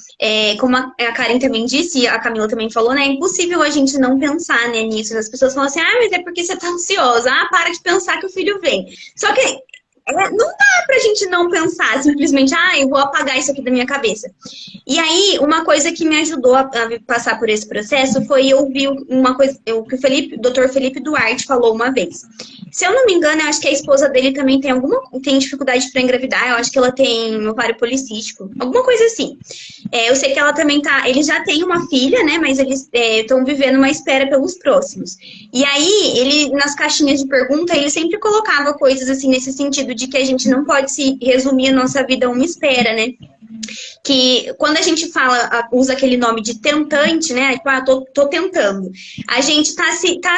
como a Karen também disse, e a Camila também falou, né? É impossível a gente não pensar, né, nisso. As pessoas falam assim, mas é porque você tá ansiosa. Para de pensar que o filho vem. Só que não dá pra gente não pensar simplesmente, eu vou apagar isso aqui da minha cabeça. E aí, uma coisa que me ajudou a passar por esse processo foi eu ouvir uma coisa que o Dr. Felipe Duarte falou uma vez. Se eu não me engano, eu acho que a esposa dele também tem dificuldade para engravidar. Eu acho que ela tem ovário policístico, alguma coisa assim. Eu sei que ela também eles já têm uma filha, né? Mas eles estão vivendo uma espera pelos próximos. E aí, ele, nas caixinhas de pergunta, ele sempre colocava coisas assim nesse sentido de que a gente não pode se resumir a nossa vida a uma espera, né? Que quando a gente usa aquele nome de tentante, né? Tipo, tô tentando. A gente tá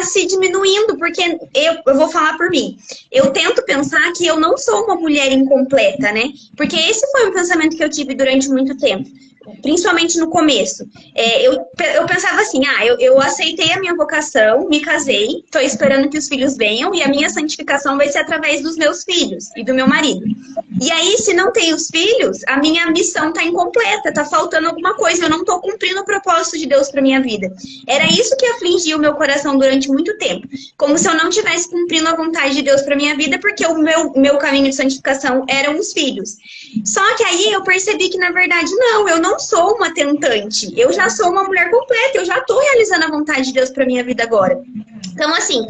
se diminuindo, porque eu vou falar por mim. Eu tento pensar que eu não sou uma mulher incompleta, né? Porque esse foi um pensamento que eu tive durante muito tempo. Principalmente no começo. Eu pensava assim, eu aceitei a minha vocação, me casei, tô esperando que os filhos venham e a minha santificação vai ser através dos meus filhos e do meu marido. E aí, se não tem os filhos, a minha missão tá incompleta, tá faltando alguma coisa, eu não tô cumprindo o propósito de Deus pra minha vida. Era isso que afligia o meu coração durante muito tempo. Como se eu não estivesse cumprindo a vontade de Deus pra minha vida, porque o meu caminho de santificação eram os filhos. Só que aí eu percebi que, na verdade, eu não sou uma tentante. Eu já sou uma mulher completa, eu já estou realizando a vontade de Deus para minha vida agora. Então, assim,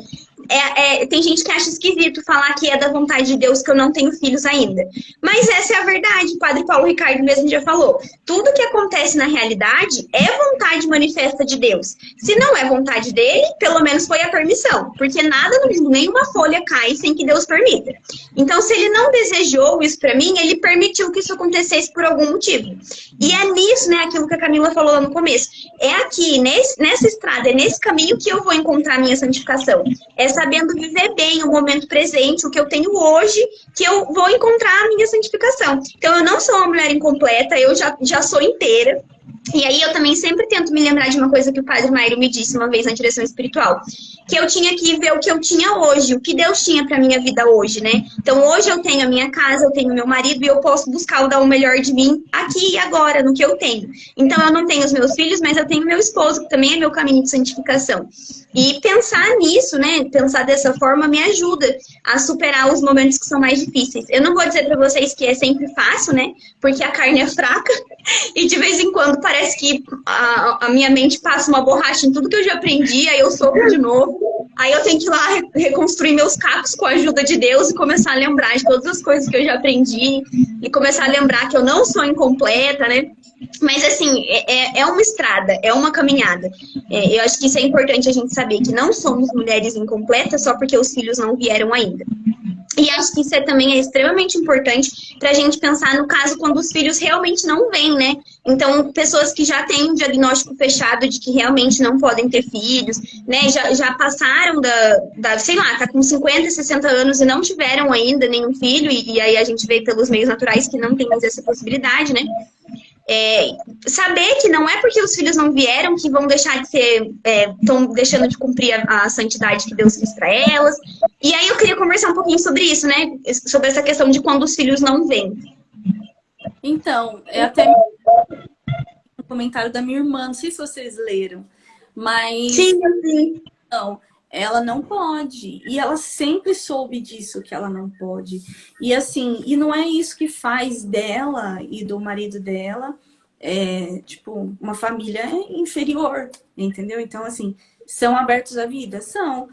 tem gente que acha esquisito falar que é da vontade de Deus que eu não tenho filhos ainda. Mas essa é a verdade, o Padre Paulo Ricardo mesmo já falou. Tudo que acontece na realidade é vontade manifesta de Deus. Se não é vontade dele, pelo menos foi a permissão. Porque nada no mundo, nenhuma folha cai sem que Deus permita. Então, se ele não desejou isso pra mim, ele permitiu que isso acontecesse por algum motivo. E é nisso, né, aquilo que a Camila falou lá no começo. É aqui, nessa estrada, é nesse caminho que eu vou encontrar a minha santificação. É sabendo viver bem o momento presente, o que eu tenho hoje, que eu vou encontrar a minha santificação. Então, eu não sou uma mulher incompleta, eu já sou inteira. E aí eu também sempre tento me lembrar de uma coisa que o Padre Mairo me disse uma vez na direção espiritual, que eu tinha que ver o que eu tinha hoje, o que Deus tinha para minha vida hoje, né? Então hoje eu tenho a minha casa, eu tenho meu marido e eu posso buscar o dar o melhor de mim aqui e agora, no que eu tenho. Então eu não tenho os meus filhos, mas eu tenho meu esposo, que também é meu caminho de santificação. E pensar nisso, né? Pensar dessa forma me ajuda a superar os momentos que são mais difíceis. Eu não vou dizer para vocês que é sempre fácil, né? Porque a carne é fraca e de vez em quando parece que a minha mente passa uma borracha em tudo que eu já aprendi, aí eu sofro de novo. Aí eu tenho que ir lá reconstruir meus cacos com a ajuda de Deus e começar a lembrar de todas as coisas que eu já aprendi e começar a lembrar que eu não sou incompleta, né? Mas, assim, é uma estrada, é uma caminhada. Eu acho que isso é importante a gente saber, que não somos mulheres incompletas só porque os filhos não vieram ainda. E acho que isso também é extremamente importante para a gente pensar no caso quando os filhos realmente não vêm, né? Então, pessoas que já têm um diagnóstico fechado de que realmente não podem ter filhos, né? Já passaram sei lá, tá com 50, 60 anos e não tiveram ainda nenhum filho, e aí a gente vê pelos meios naturais que não tem mais essa possibilidade, né? Saber que não é porque os filhos não vieram que vão deixar de ser, estão deixando de cumprir a santidade que Deus quis para elas. E aí eu queria conversar um pouquinho sobre isso, né? Sobre essa questão de quando os filhos não vêm.
Então, é até um comentário da minha irmã, não sei se vocês leram, mas
Sim, sim.
não, ela não pode. E ela sempre soube disso, que ela não pode. E assim, e não é isso que faz dela e do marido dela, tipo, uma família inferior, entendeu? Então, assim, são abertos à vida? São.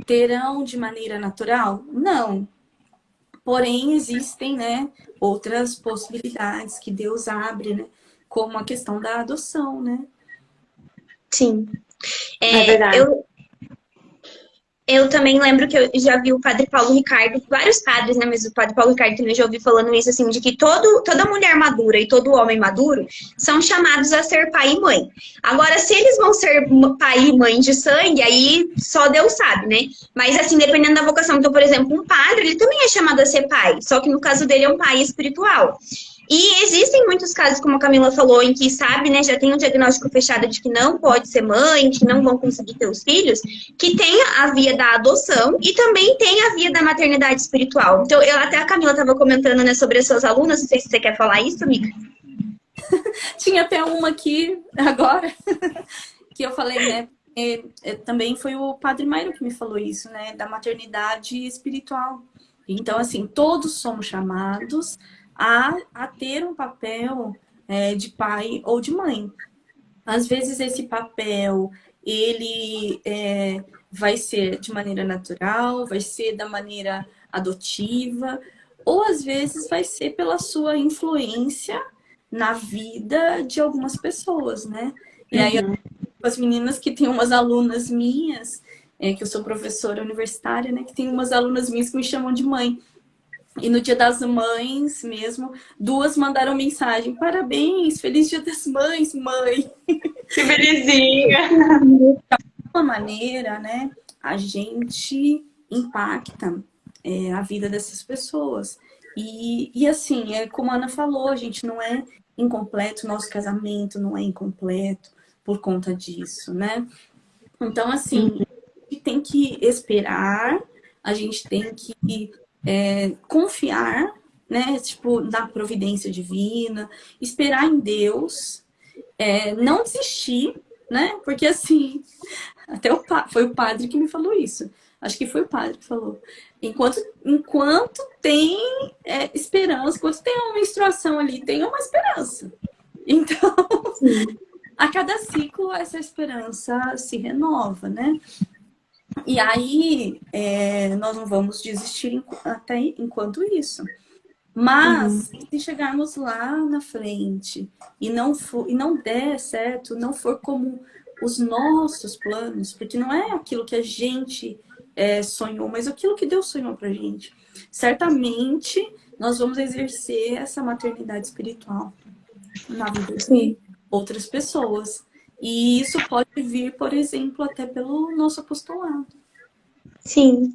Terão de maneira natural? Não. Porém, existem, né, outras possibilidades que Deus abre, né? Como a questão da adoção, né?
Sim.
É verdade.
Eu também lembro que eu já vi o Padre Paulo Ricardo, vários padres, né? Mas o Padre Paulo Ricardo também já ouvi falando isso, assim, de que toda mulher madura e todo homem maduro são chamados a ser pai e mãe. Agora, se eles vão ser pai e mãe de sangue, aí só Deus sabe, né? Mas, assim, dependendo da vocação. Então, por exemplo, um padre, ele também é chamado a ser pai, só que no caso dele é um pai espiritual. E existem muitos casos, como a Camila falou, em que sabe, né, já tem um diagnóstico fechado de que não pode ser mãe, que não vão conseguir ter os filhos, que tem a via da adoção e também tem a via da maternidade espiritual. Então, até a Camila estava comentando, né, sobre as suas alunas, não sei se você quer falar isso, amiga.
Tinha até uma aqui agora que eu falei, né? Também foi o Padre Mairo que me falou isso, né? Da maternidade espiritual. Então, assim, todos somos chamados a ter um papel de pai ou de mãe. Às vezes esse papel, ele vai ser de maneira natural, vai ser da maneira adotiva, ou às vezes vai ser pela sua influência na vida de algumas pessoas, né? E aí, as meninas que têm umas alunas minhas, que eu sou professora universitária, né? Que tem umas alunas minhas que me chamam de mãe. E no Dia das Mães mesmo, 2 mandaram mensagem: parabéns, feliz Dia das Mães, mãe.
Que belezinha!
De uma maneira, né, a gente impacta a vida dessas pessoas. E assim, como a Ana falou, a gente não é incompleto, nosso casamento não é incompleto por conta disso, né? Então, assim, a gente tem que esperar, a gente tem que confiar, né, tipo, na providência divina, esperar em Deus, não desistir, né? Porque assim, até foi o padre que me falou isso. Acho que foi o padre que falou. Enquanto tem esperança, enquanto tem uma menstruação ali, tem uma esperança. Então, a cada ciclo essa esperança se renova, né? E aí, nós não vamos desistir até enquanto isso. Mas, se chegarmos lá na frente e não der certo, não for como os nossos planos, porque não é aquilo que a gente sonhou, mas aquilo que Deus sonhou pra gente, certamente nós vamos exercer essa maternidade espiritual na vida de outras pessoas. E isso pode vir, por exemplo, até pelo nosso apostolado.
Sim.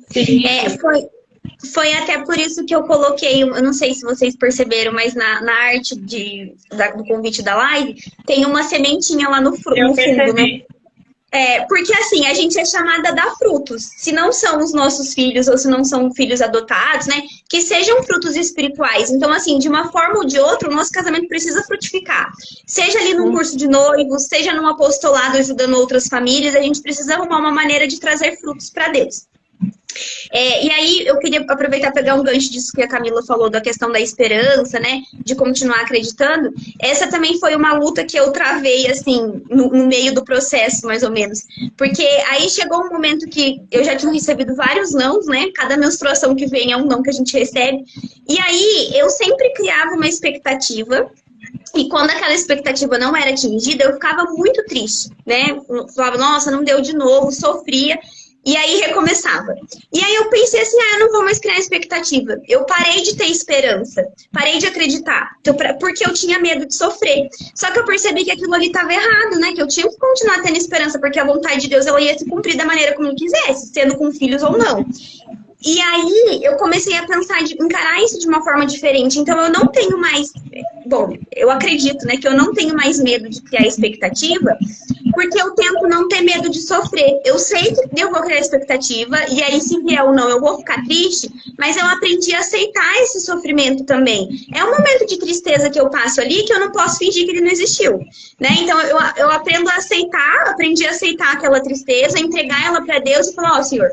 Foi até por isso que eu coloquei, eu não sei se vocês perceberam, mas na arte do convite da live, tem uma sementinha lá no fundo, né? Porque assim, a gente é chamada a dar frutos. Se não são os nossos filhos ou se não são filhos adotados, né? Que sejam frutos espirituais. Então, assim, de uma forma ou de outra, o nosso casamento precisa frutificar. Seja ali num curso de noivos, seja num apostolado ajudando outras famílias, a gente precisa arrumar uma maneira de trazer frutos para Deus. E aí eu queria aproveitar e pegar um gancho disso que a Camila falou, da questão da esperança, né? De continuar acreditando. Essa também foi uma luta que eu travei, assim, no meio do processo, mais ou menos. Porque aí chegou um momento que eu já tinha recebido vários nãos, né? Cada menstruação que vem é um não que a gente recebe. E aí eu sempre criava uma expectativa. E quando aquela expectativa não era atingida, eu ficava muito triste, né? Eu falava, nossa, não deu de novo, sofria. E aí recomeçava. E aí eu pensei assim, eu não vou mais criar expectativa. Eu parei de ter esperança, parei de acreditar, porque eu tinha medo de sofrer. Só que eu percebi que aquilo ali estava errado, né? Que eu tinha que continuar tendo esperança, porque a vontade de Deus ela ia se cumprir da maneira como eu quisesse, sendo com filhos ou não. E aí eu comecei a pensar de encarar isso de uma forma diferente. Então eu não tenho mais, bom, eu acredito, né, que eu não tenho mais medo de criar expectativa, porque eu tento não ter medo de sofrer. Eu sei que eu vou criar expectativa, e aí se vier ou não eu vou ficar triste, mas eu aprendi a aceitar esse sofrimento também. É um momento de tristeza que eu passo ali que eu não posso fingir que ele não existiu, né? Então eu aprendo a aceitar, aprendi a aceitar aquela tristeza, entregar ela para Deus e falar, ó, Senhor,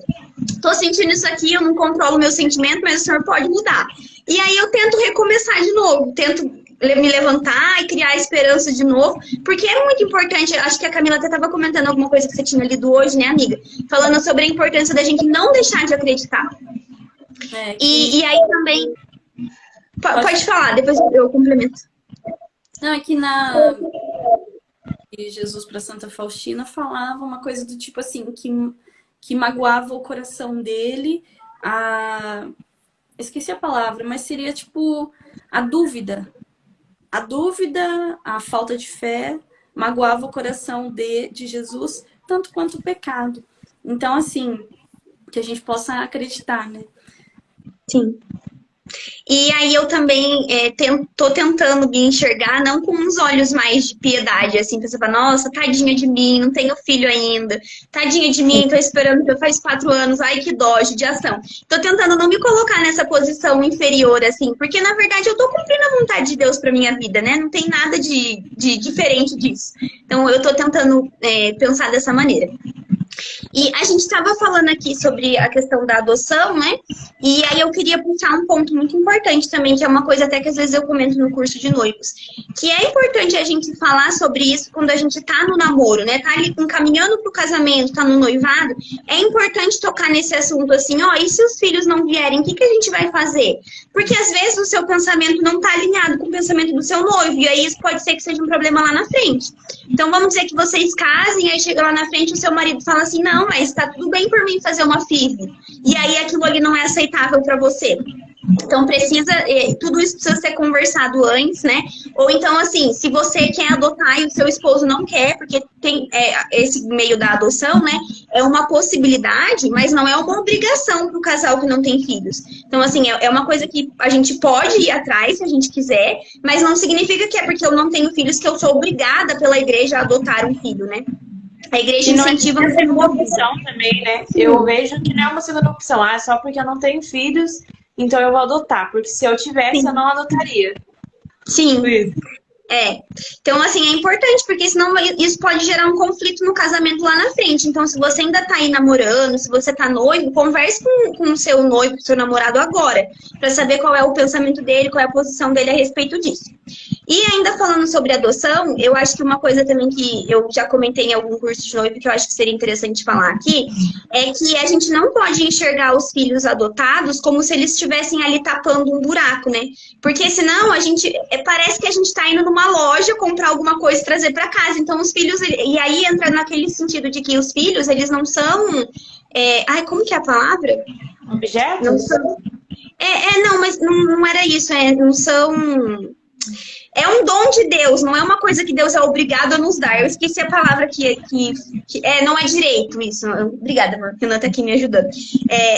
tô sentindo isso aqui, eu não controlo o meu sentimento, mas o Senhor pode mudar. E aí eu tento recomeçar de novo, tento me levantar e criar esperança de novo, porque é muito importante, acho que a Camila até estava comentando alguma coisa que você tinha lido hoje, né, amiga? Falando sobre a importância da gente não deixar de acreditar. E aí também... Pode falar, depois eu complemento.
Não, é que Jesus para Santa Faustina falava uma coisa do tipo assim, que magoava o coração dele, esqueci a palavra, mas seria tipo a dúvida. A dúvida, a falta de fé, magoava o coração de Jesus, tanto quanto o pecado. Então, assim, que a gente possa acreditar, né?
Sim. E aí eu também tô tentando me enxergar, não com uns olhos mais de piedade, assim, pensando, nossa, tadinha de mim, não tenho filho ainda, tadinha de mim, tô esperando que eu faz 4 anos, ai que dó, judiação. Tô tentando não me colocar nessa posição inferior, assim, porque na verdade eu tô cumprindo a vontade de Deus pra minha vida, né? Não tem nada de diferente disso. Então eu tô tentando pensar dessa maneira. E a gente estava falando aqui sobre a questão da adoção, né? E aí eu queria puxar um ponto muito importante também, que é uma coisa até que às vezes eu comento no curso de noivos, que é importante a gente falar sobre isso quando a gente tá no namoro, né? Tá ali encaminhando pro casamento, tá no noivado. É importante tocar nesse assunto assim, ó, e se os filhos não vierem, o que a gente vai fazer? Porque às vezes o seu pensamento não tá alinhado com o pensamento do seu noivo, e aí isso pode ser que seja um problema lá na frente. Então vamos dizer que vocês casem, aí chega lá na frente o seu marido fala assim, não, mas tá tudo bem por mim fazer uma FIV. E aí aquilo ali não é aceitável para você. Então tudo isso precisa ser conversado antes, né? Ou então, assim, se você quer adotar e o seu esposo não quer, porque tem esse meio da adoção, né? É uma possibilidade, mas não é uma obrigação para o casal que não tem filhos. Então, assim, é uma coisa que a gente pode ir atrás se a gente quiser, mas não significa que é porque eu não tenho filhos que eu sou obrigada pela igreja a adotar um filho, né? A igreja incentiva
a segunda opção também, né? Sim. Eu vejo que não é uma segunda opção. Só porque eu não tenho filhos, então eu vou adotar. Porque se eu tivesse, eu não adotaria.
Sim. Então, assim, é importante, porque senão isso pode gerar um conflito no casamento lá na frente. Então, se você ainda tá aí namorando, se você tá noivo, converse com o seu noivo, com o seu namorado agora, pra saber qual é o pensamento dele, qual é a posição dele a respeito disso. E ainda falando sobre adoção, eu acho que uma coisa também que eu já comentei em algum curso de noivo, que eu acho que seria interessante falar aqui, é que a gente não pode enxergar os filhos adotados como se eles estivessem ali tapando um buraco, né? Porque senão parece que a gente tá indo numa loja comprar alguma coisa e trazer para casa. Então os filhos, e aí entra naquele sentido de que os filhos, eles não são, como que é a palavra?
Objetos?
Não são, não, mas não era isso, não são, é um dom de Deus, não é uma coisa que Deus é obrigado a nos dar. Eu esqueci a palavra não é direito isso. Obrigada, amor, porque Renan tá aqui me ajudando.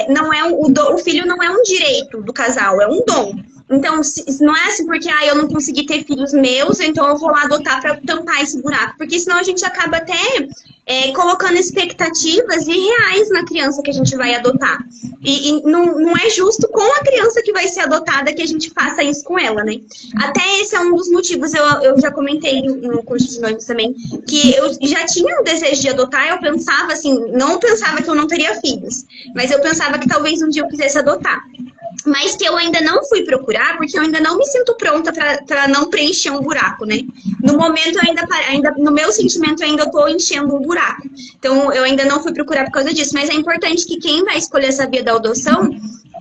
Não é o filho não é um direito do casal, é um dom. Então, não é assim porque eu não consegui ter filhos meus, então eu vou lá adotar para tampar esse buraco. Porque senão a gente acaba até colocando expectativas irreais na criança que a gente vai adotar. E não é justo com a criança que vai ser adotada que a gente faça isso com ela, né? Até esse é um dos motivos, eu já comentei no curso de noivos também, que eu já tinha um desejo de adotar, eu pensava assim, não pensava que eu não teria filhos, mas eu pensava que talvez um dia eu quisesse adotar. Mas que eu ainda não fui procurar, porque eu ainda não me sinto pronta para não preencher um buraco, né? No momento, ainda no meu sentimento, eu ainda estou enchendo um buraco. Então, eu ainda não fui procurar por causa disso. Mas é importante que quem vai escolher essa via da adoção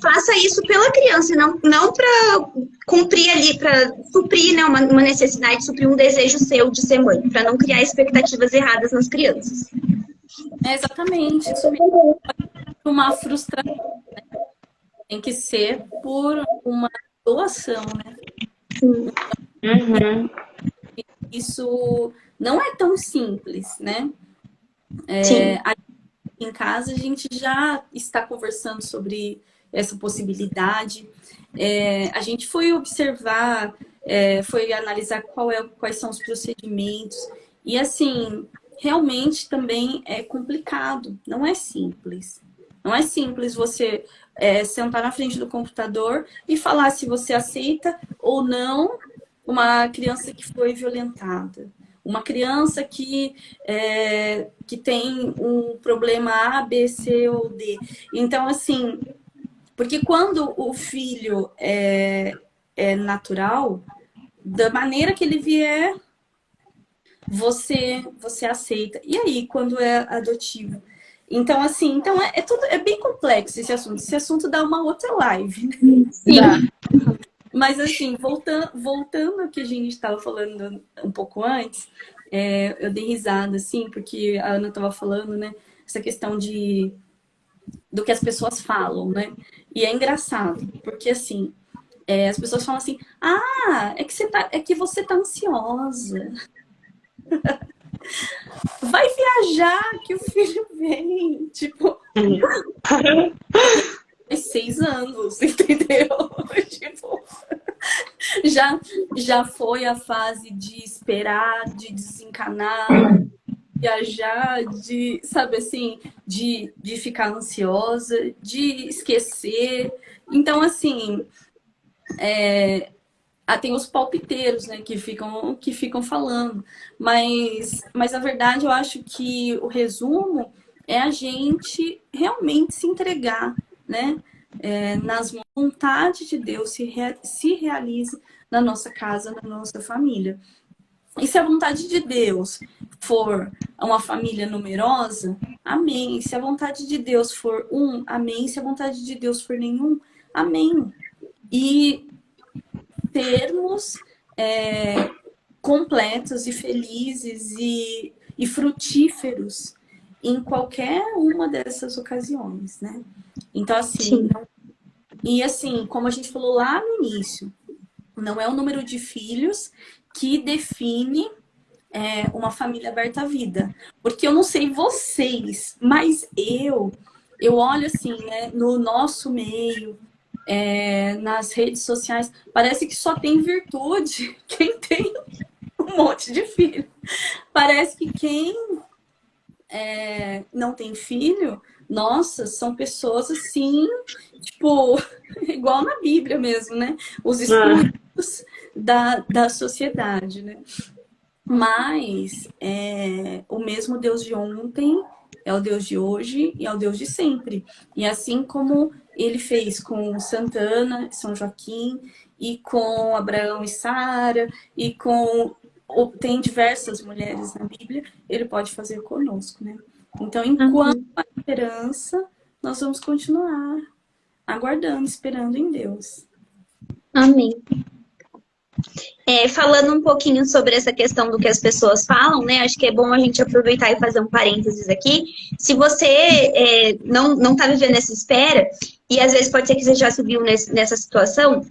faça isso pela criança, não para cumprir ali, para suprir, né, uma necessidade, suprir um desejo seu de ser mãe, para não criar expectativas erradas nas crianças.
Exatamente. Isso mesmo. Uma frustração. Tem que ser por uma doação, né?
Uhum.
Isso não é tão simples, né? Em casa a gente já está conversando sobre essa possibilidade. A gente foi observar, foi analisar quais são os procedimentos. E assim, realmente também é complicado, não é simples. Não é simples você sentar na frente do computador e falar se você aceita ou não uma criança que foi violentada. Uma criança que tem um problema A, B, C ou D. Então, assim, porque quando o filho é natural, da maneira que ele vier, você aceita. E aí, quando é adotivo? Então, assim, é bem complexo esse assunto. Esse assunto dá uma outra live, né?
Sim.
Mas, assim, voltando ao que a gente estava falando um pouco antes, eu dei risada, assim, porque a Ana estava falando, né? Essa questão do que as pessoas falam, né? E é engraçado, porque, assim, as pessoas falam assim, é que você tá ansiosa. Vai viajar que o filho vem, tipo, 6 anos, entendeu? Tipo, já foi a fase de esperar, de desencanar, viajar, sabe assim, de ficar ansiosa, de esquecer. Então, assim, tem os palpiteiros, né, que ficam falando. Mas na verdade, eu acho que o resumo é a gente realmente se entregar, né? Nas vontades de Deus se realize na nossa casa, na nossa família. E se a vontade de Deus for uma família numerosa, amém. Se a vontade de Deus for amém. Se a vontade de Deus for nenhum, amém. E termos completos e felizes e frutíferos em qualquer uma dessas ocasiões, né? Então, assim, e assim, como a gente falou lá no início, não é o número de filhos que define uma família aberta à vida. Porque eu não sei vocês, mas eu olho assim, né, no nosso meio, nas redes sociais, parece que só tem virtude quem tem um monte de filho. Parece que quem não tem filho, nossa, são pessoas assim, tipo, igual na Bíblia mesmo, né? Os excluídos da sociedade, né? Mas o mesmo Deus de ontem é o Deus de hoje e é o Deus de sempre. E assim como ele fez com Santana, São Joaquim, e com Abraão e Sara, e tem diversas mulheres na Bíblia, ele pode fazer conosco, né? Então, enquanto há esperança, nós vamos continuar aguardando, esperando em Deus.
Amém. Falando um pouquinho sobre essa questão do que as pessoas falam, né? Acho que é bom a gente aproveitar e fazer um parênteses aqui. Se você não está vivendo essa espera, e às vezes pode ser que você já se viu nessa situação.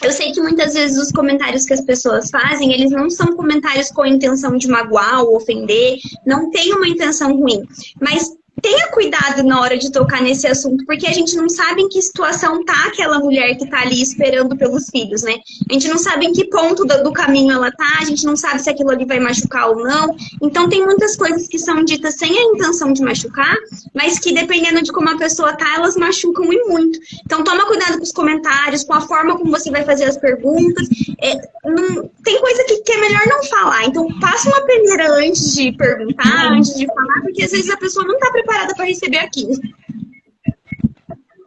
Eu sei que muitas vezes os comentários que as pessoas fazem, eles não são comentários com a intenção de magoar ou ofender, não tem uma intenção ruim, mas tenha cuidado na hora de tocar nesse assunto, porque a gente não sabe em que situação tá aquela mulher que tá ali esperando pelos filhos, né? A gente não sabe em que ponto do caminho ela tá, a gente não sabe se aquilo ali vai machucar ou não. Então tem muitas coisas que são ditas sem a intenção de machucar, mas que dependendo de como a pessoa tá, elas machucam e muito. Então toma cuidado com os comentários, com a forma como você vai fazer as perguntas. Tem coisa que é melhor não falar. Então passa uma peneira antes de perguntar, antes de falar, porque às vezes a pessoa não tá preparada para receber aquilo.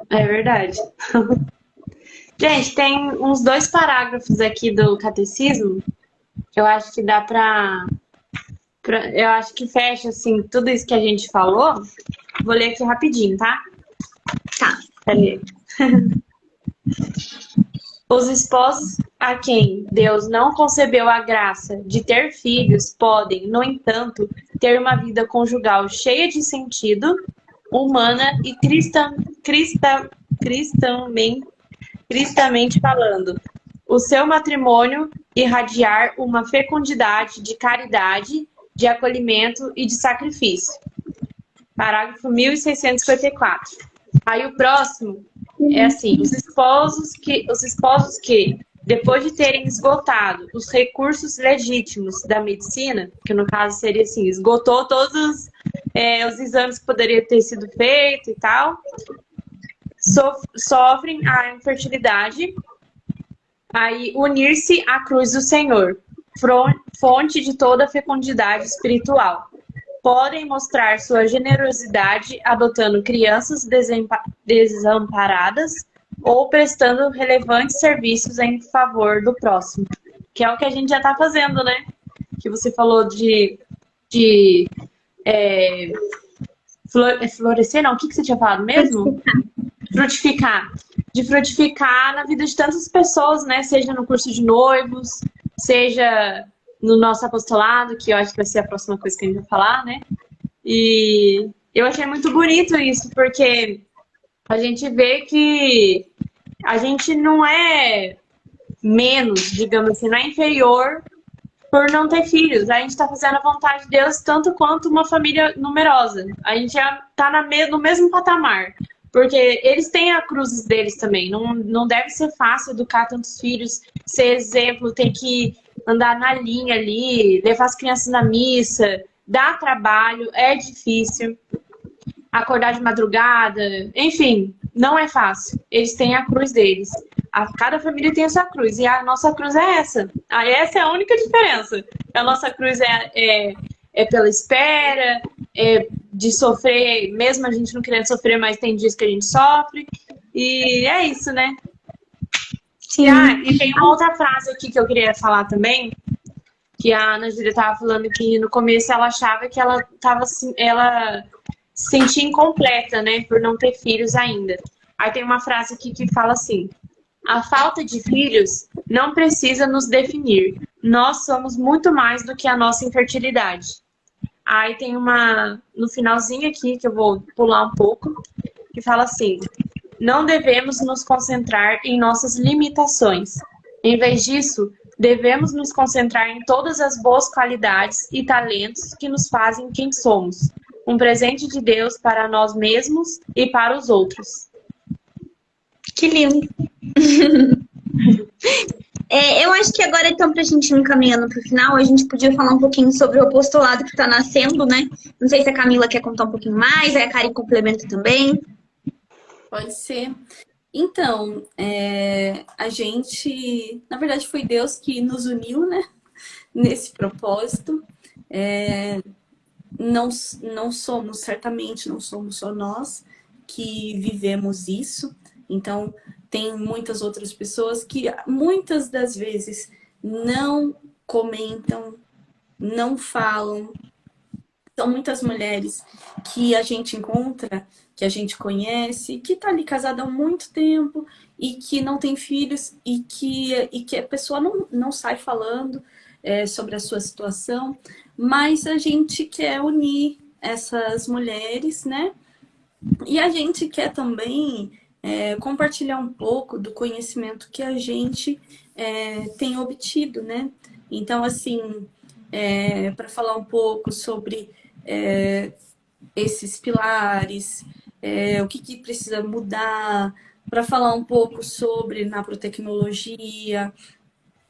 É verdade. Gente, tem uns 2 parágrafos aqui do catecismo que eu acho que dá eu acho que fecha, assim, tudo isso que a gente falou. Vou ler aqui rapidinho, tá?
Tá.
Peraí. Os esposos a quem Deus não concebeu a graça de ter filhos podem, no entanto, ter uma vida conjugal cheia de sentido, humana e cristamente falando. O seu matrimônio irradiar uma fecundidade de caridade, de acolhimento e de sacrifício. Parágrafo 1654. Aí o próximo é assim: os esposos que, depois de terem esgotado os recursos legítimos da medicina, que no caso seria assim, esgotou todos os exames que poderia ter sido feito e tal, sofrem a infertilidade, aí unir-se à cruz do Senhor, fonte de toda a fecundidade espiritual. Podem mostrar sua generosidade adotando crianças desamparadas ou prestando relevantes serviços em favor do próximo. Que é o que a gente já está fazendo, né? Que você falou de florescer, não? O que você tinha falado mesmo? Frutificar. De frutificar na vida de tantas pessoas, né? Seja no curso de noivos, seja no nosso apostolado, que eu acho que vai ser a próxima coisa que a gente vai falar, né? E eu achei muito bonito isso, porque a gente vê que a gente não é menos, digamos assim, não é inferior por não ter filhos. A gente está fazendo a vontade de Deus tanto quanto uma família numerosa. A gente está no mesmo patamar. Porque eles têm a cruz deles também. Não deve ser fácil educar tantos filhos, ser exemplo, ter que andar na linha ali, levar as crianças na missa, dá trabalho, é difícil. Acordar de madrugada, enfim, não é fácil. Eles têm a cruz deles. Cada família tem a sua cruz. E a nossa cruz é essa. Essa é a única diferença. A nossa cruz é pela espera, de sofrer, mesmo a gente não querendo sofrer, mas tem dias que a gente sofre. E é isso, né?
Sim.
E tem uma outra frase aqui que eu queria falar também, que a Ana Júlia estava falando que no começo ela achava que ela se sentia incompleta, né, por não ter filhos ainda. Aí tem uma frase aqui que fala assim: a falta de filhos não precisa nos definir. Nós somos muito mais do que a nossa infertilidade. Aí tem no finalzinho aqui, que eu vou pular um pouco, que fala assim: não devemos nos concentrar em nossas limitações. Em vez disso, devemos nos concentrar em todas as boas qualidades e talentos que nos fazem quem somos. Um presente de Deus para nós mesmos e para os outros.
Que lindo. Eu acho que agora, então, para a gente ir encaminhando para o final, a gente podia falar um pouquinho sobre o apostolado que está nascendo, né? Não sei se a Camila quer contar um pouquinho mais, aí a Karen complementa também.
Pode ser. Então, a gente... Na verdade, foi Deus que nos uniu, né? Nesse propósito. Certamente não somos só nós que vivemos isso. Então, tem muitas outras pessoas que muitas das vezes não comentam, não falam. São muitas mulheres que a gente encontra, que a gente conhece, que tá ali casada há muito tempo e que não tem filhos e que a pessoa não sai falando sobre a sua situação, mas a gente quer unir essas mulheres, né? E a gente quer também compartilhar um pouco do conhecimento que a gente tem obtido, né? Então, assim, para falar um pouco sobre esses pilares, o que precisa mudar, para falar um pouco sobre naprotecnologia,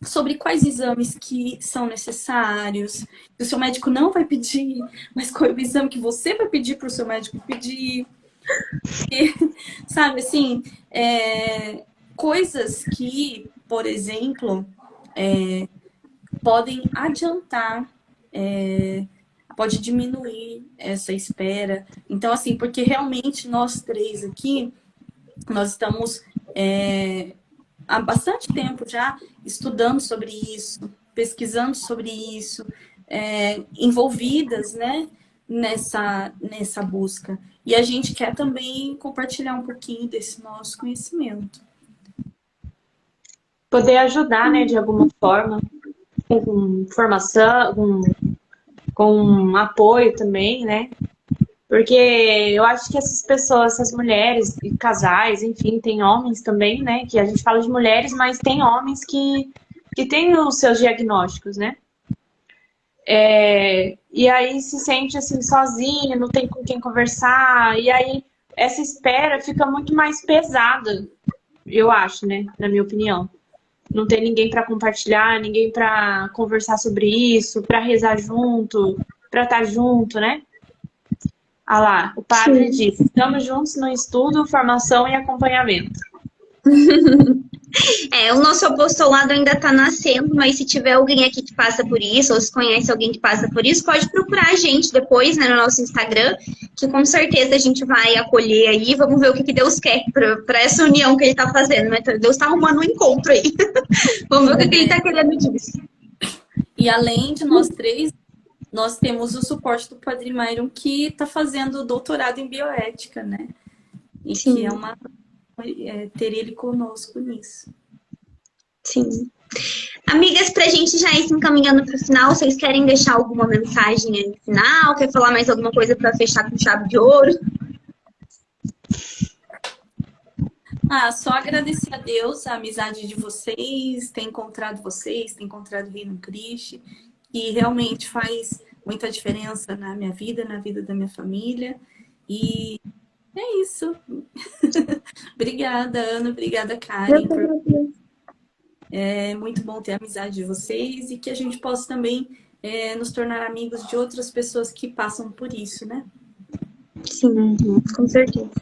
sobre quais exames que são necessários, que o seu médico não vai pedir, mas qual é o exame que você vai pedir para o seu médico pedir. E, sabe, assim, coisas que, por exemplo, podem adiantar, pode diminuir essa espera. Então, assim, porque realmente nós três aqui, nós estamos há bastante tempo já estudando sobre isso, pesquisando sobre isso, envolvidas, né, nessa busca. E a gente quer também compartilhar um pouquinho desse nosso conhecimento.
Poder ajudar, né, de alguma forma, com formação, com apoio também, né? Porque eu acho que essas pessoas, essas mulheres e casais, enfim, tem homens também, né? Que a gente fala de mulheres, mas tem homens que têm os seus diagnósticos, né? E aí se sente assim sozinho, não tem com quem conversar, e aí essa espera fica muito mais pesada, eu acho, né? Na minha opinião. Não tem ninguém para compartilhar, ninguém para conversar sobre isso, para rezar junto, para estar junto, né? Ah lá, o padre disse, estamos juntos no estudo, formação e acompanhamento.
O nosso apostolado ainda está nascendo, mas se tiver alguém aqui que passa por isso, ou se conhece alguém que passa por isso, pode procurar a gente depois, né, no nosso Instagram, que com certeza a gente vai acolher aí, vamos ver o que Deus quer para essa união que ele está fazendo, né? Deus está arrumando um encontro aí. Vamos ver o que ele está querendo disso.
E além de nós três, nós temos o suporte do Padre Myron, que está fazendo doutorado em bioética, né? E
Sim.
que é uma ter ele conosco nisso.
Sim. Amigas, pra gente já ir se encaminhando pro final, vocês querem deixar alguma mensagem aí no final? Quer falar mais alguma coisa para fechar com chave de ouro?
Só agradecer a Deus a amizade de vocês, ter encontrado o Reino Cristo, que realmente faz muita diferença na minha vida, na vida da minha família. E é isso. Obrigada, Ana. Obrigada, Karen. É muito bom ter a amizade de vocês e que a gente possa também nos tornar amigos de outras pessoas que passam por isso, né?
Sim, com certeza.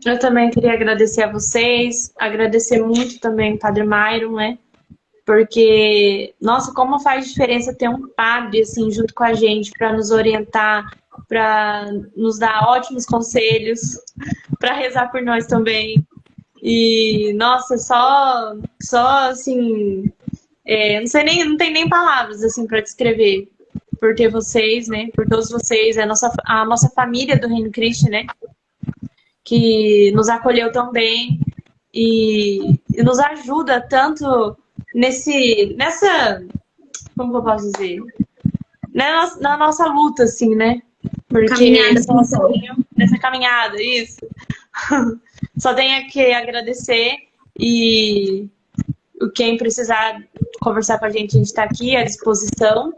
Eu também queria agradecer a vocês, agradecer muito também o Padre Myron, né? Porque, nossa, como faz diferença ter um padre, assim, junto com a gente para nos orientar, para nos dar ótimos conselhos, para rezar por nós também. E, nossa, só assim, não tem nem palavras, assim, para descrever por ter vocês, né? Por todos vocês, a nossa família do Reino Cristo, né? Que nos acolheu tão bem e nos ajuda tanto nessa, como eu posso dizer? Na nossa luta, assim, né? Porque nessa caminhada, isso. Só tenho que agradecer e quem precisar conversar com a gente está aqui à disposição.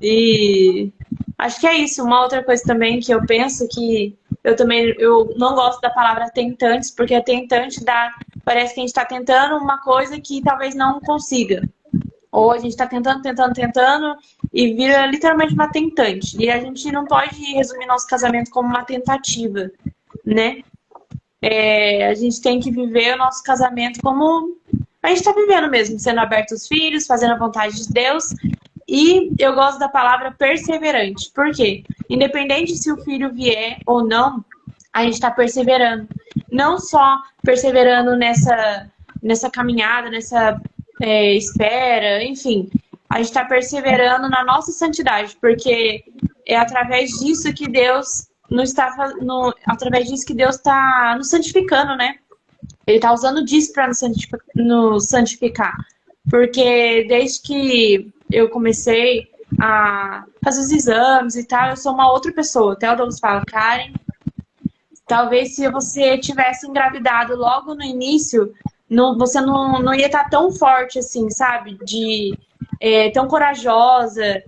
E acho que é isso. Uma outra coisa também que eu penso que eu não gosto da palavra tentantes, porque tentante parece que a gente está tentando uma coisa que talvez não consiga. Ou a gente está tentando e vira literalmente uma tentante. E a gente não pode resumir nosso casamento como uma tentativa, né? A gente tem que viver o nosso casamento como a gente está vivendo mesmo, sendo aberto aos filhos, fazendo a vontade de Deus. E eu gosto da palavra perseverante. Por quê? Independente se o filho vier ou não, a gente está perseverando. Não só perseverando nessa caminhada, nessa espera, enfim. A gente está perseverando na nossa santidade, porque é através disso que Deus está nos santificando, né? Ele está usando disso para nos santificar. Porque desde que eu comecei a fazer os exames e tal, eu sou uma outra pessoa. Até o Douglas fala, Karen, talvez se você tivesse engravidado logo no início, você não ia estar tão forte assim, sabe? Tão corajosa,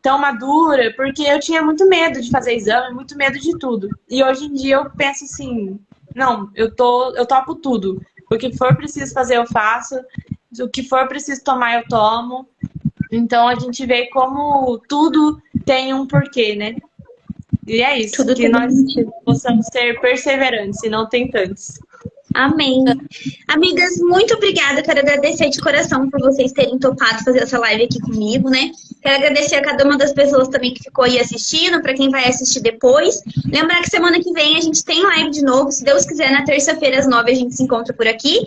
tão madura, porque eu tinha muito medo de fazer exame, muito medo de tudo. E hoje em dia eu penso assim, não, eu topo tudo. O que for preciso fazer, eu faço. O que for preciso tomar, eu tomo. Então a gente vê como tudo tem um porquê, né? E é isso,
Tudo
que
tem
nós
sentido.
possamos ser perseverantes e não tentantes.
Amém. Amigas, muito obrigada. Quero agradecer de coração por vocês terem topado fazer essa live aqui comigo, né? Quero agradecer a cada uma das pessoas também que ficou aí assistindo, para quem vai assistir depois. Lembrar que semana que vem a gente tem live de novo. Se Deus quiser, na terça-feira às 9 a gente se encontra por aqui.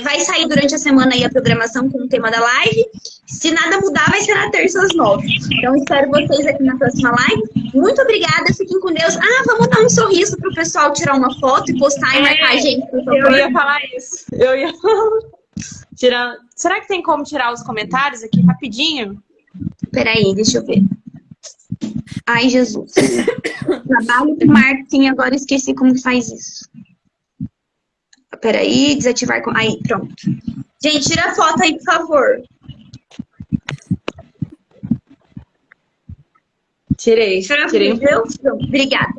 Vai sair durante a semana aí a programação com o tema da live. Se nada mudar, vai ser na terça às 9. Então, espero vocês aqui na próxima live. Muito obrigada, fiquem com Deus. Vamos dar um sorriso pro pessoal tirar uma foto e postar e marcar a gente, por favor.
Eu ia falar isso. Eu ia tirar. Será que tem como tirar os comentários aqui rapidinho?
Peraí, deixa eu ver. Ai, Jesus. Trabalho com marketing, agora esqueci como que faz isso. Peraí, desativar. Aí, pronto. Gente, tira a foto aí, por favor.
Tirei.
Viu? Pronto, obrigada.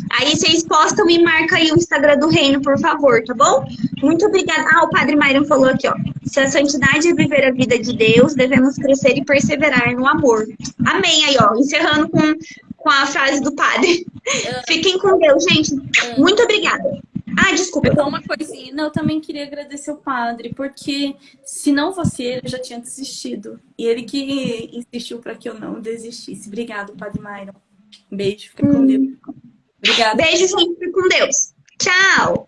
Aí vocês postam e marcam aí o Instagram do Reino, por favor, tá bom? Muito obrigada. O Padre Myron falou aqui, ó. Se a santidade é viver a vida de Deus, devemos crescer e perseverar no amor. Amém. Aí, ó, encerrando com a frase do Padre. Fiquem com Deus, gente. Muito obrigada. Desculpa.
Só uma coisinha. Não, eu também queria agradecer o padre, porque se não fosse ele, eu já tinha desistido. E ele que insistiu para que eu não desistisse. Obrigado, Padre Myron. Beijo, fica com Deus. Obrigada.
Beijo, gente. Fica com Deus. Tchau.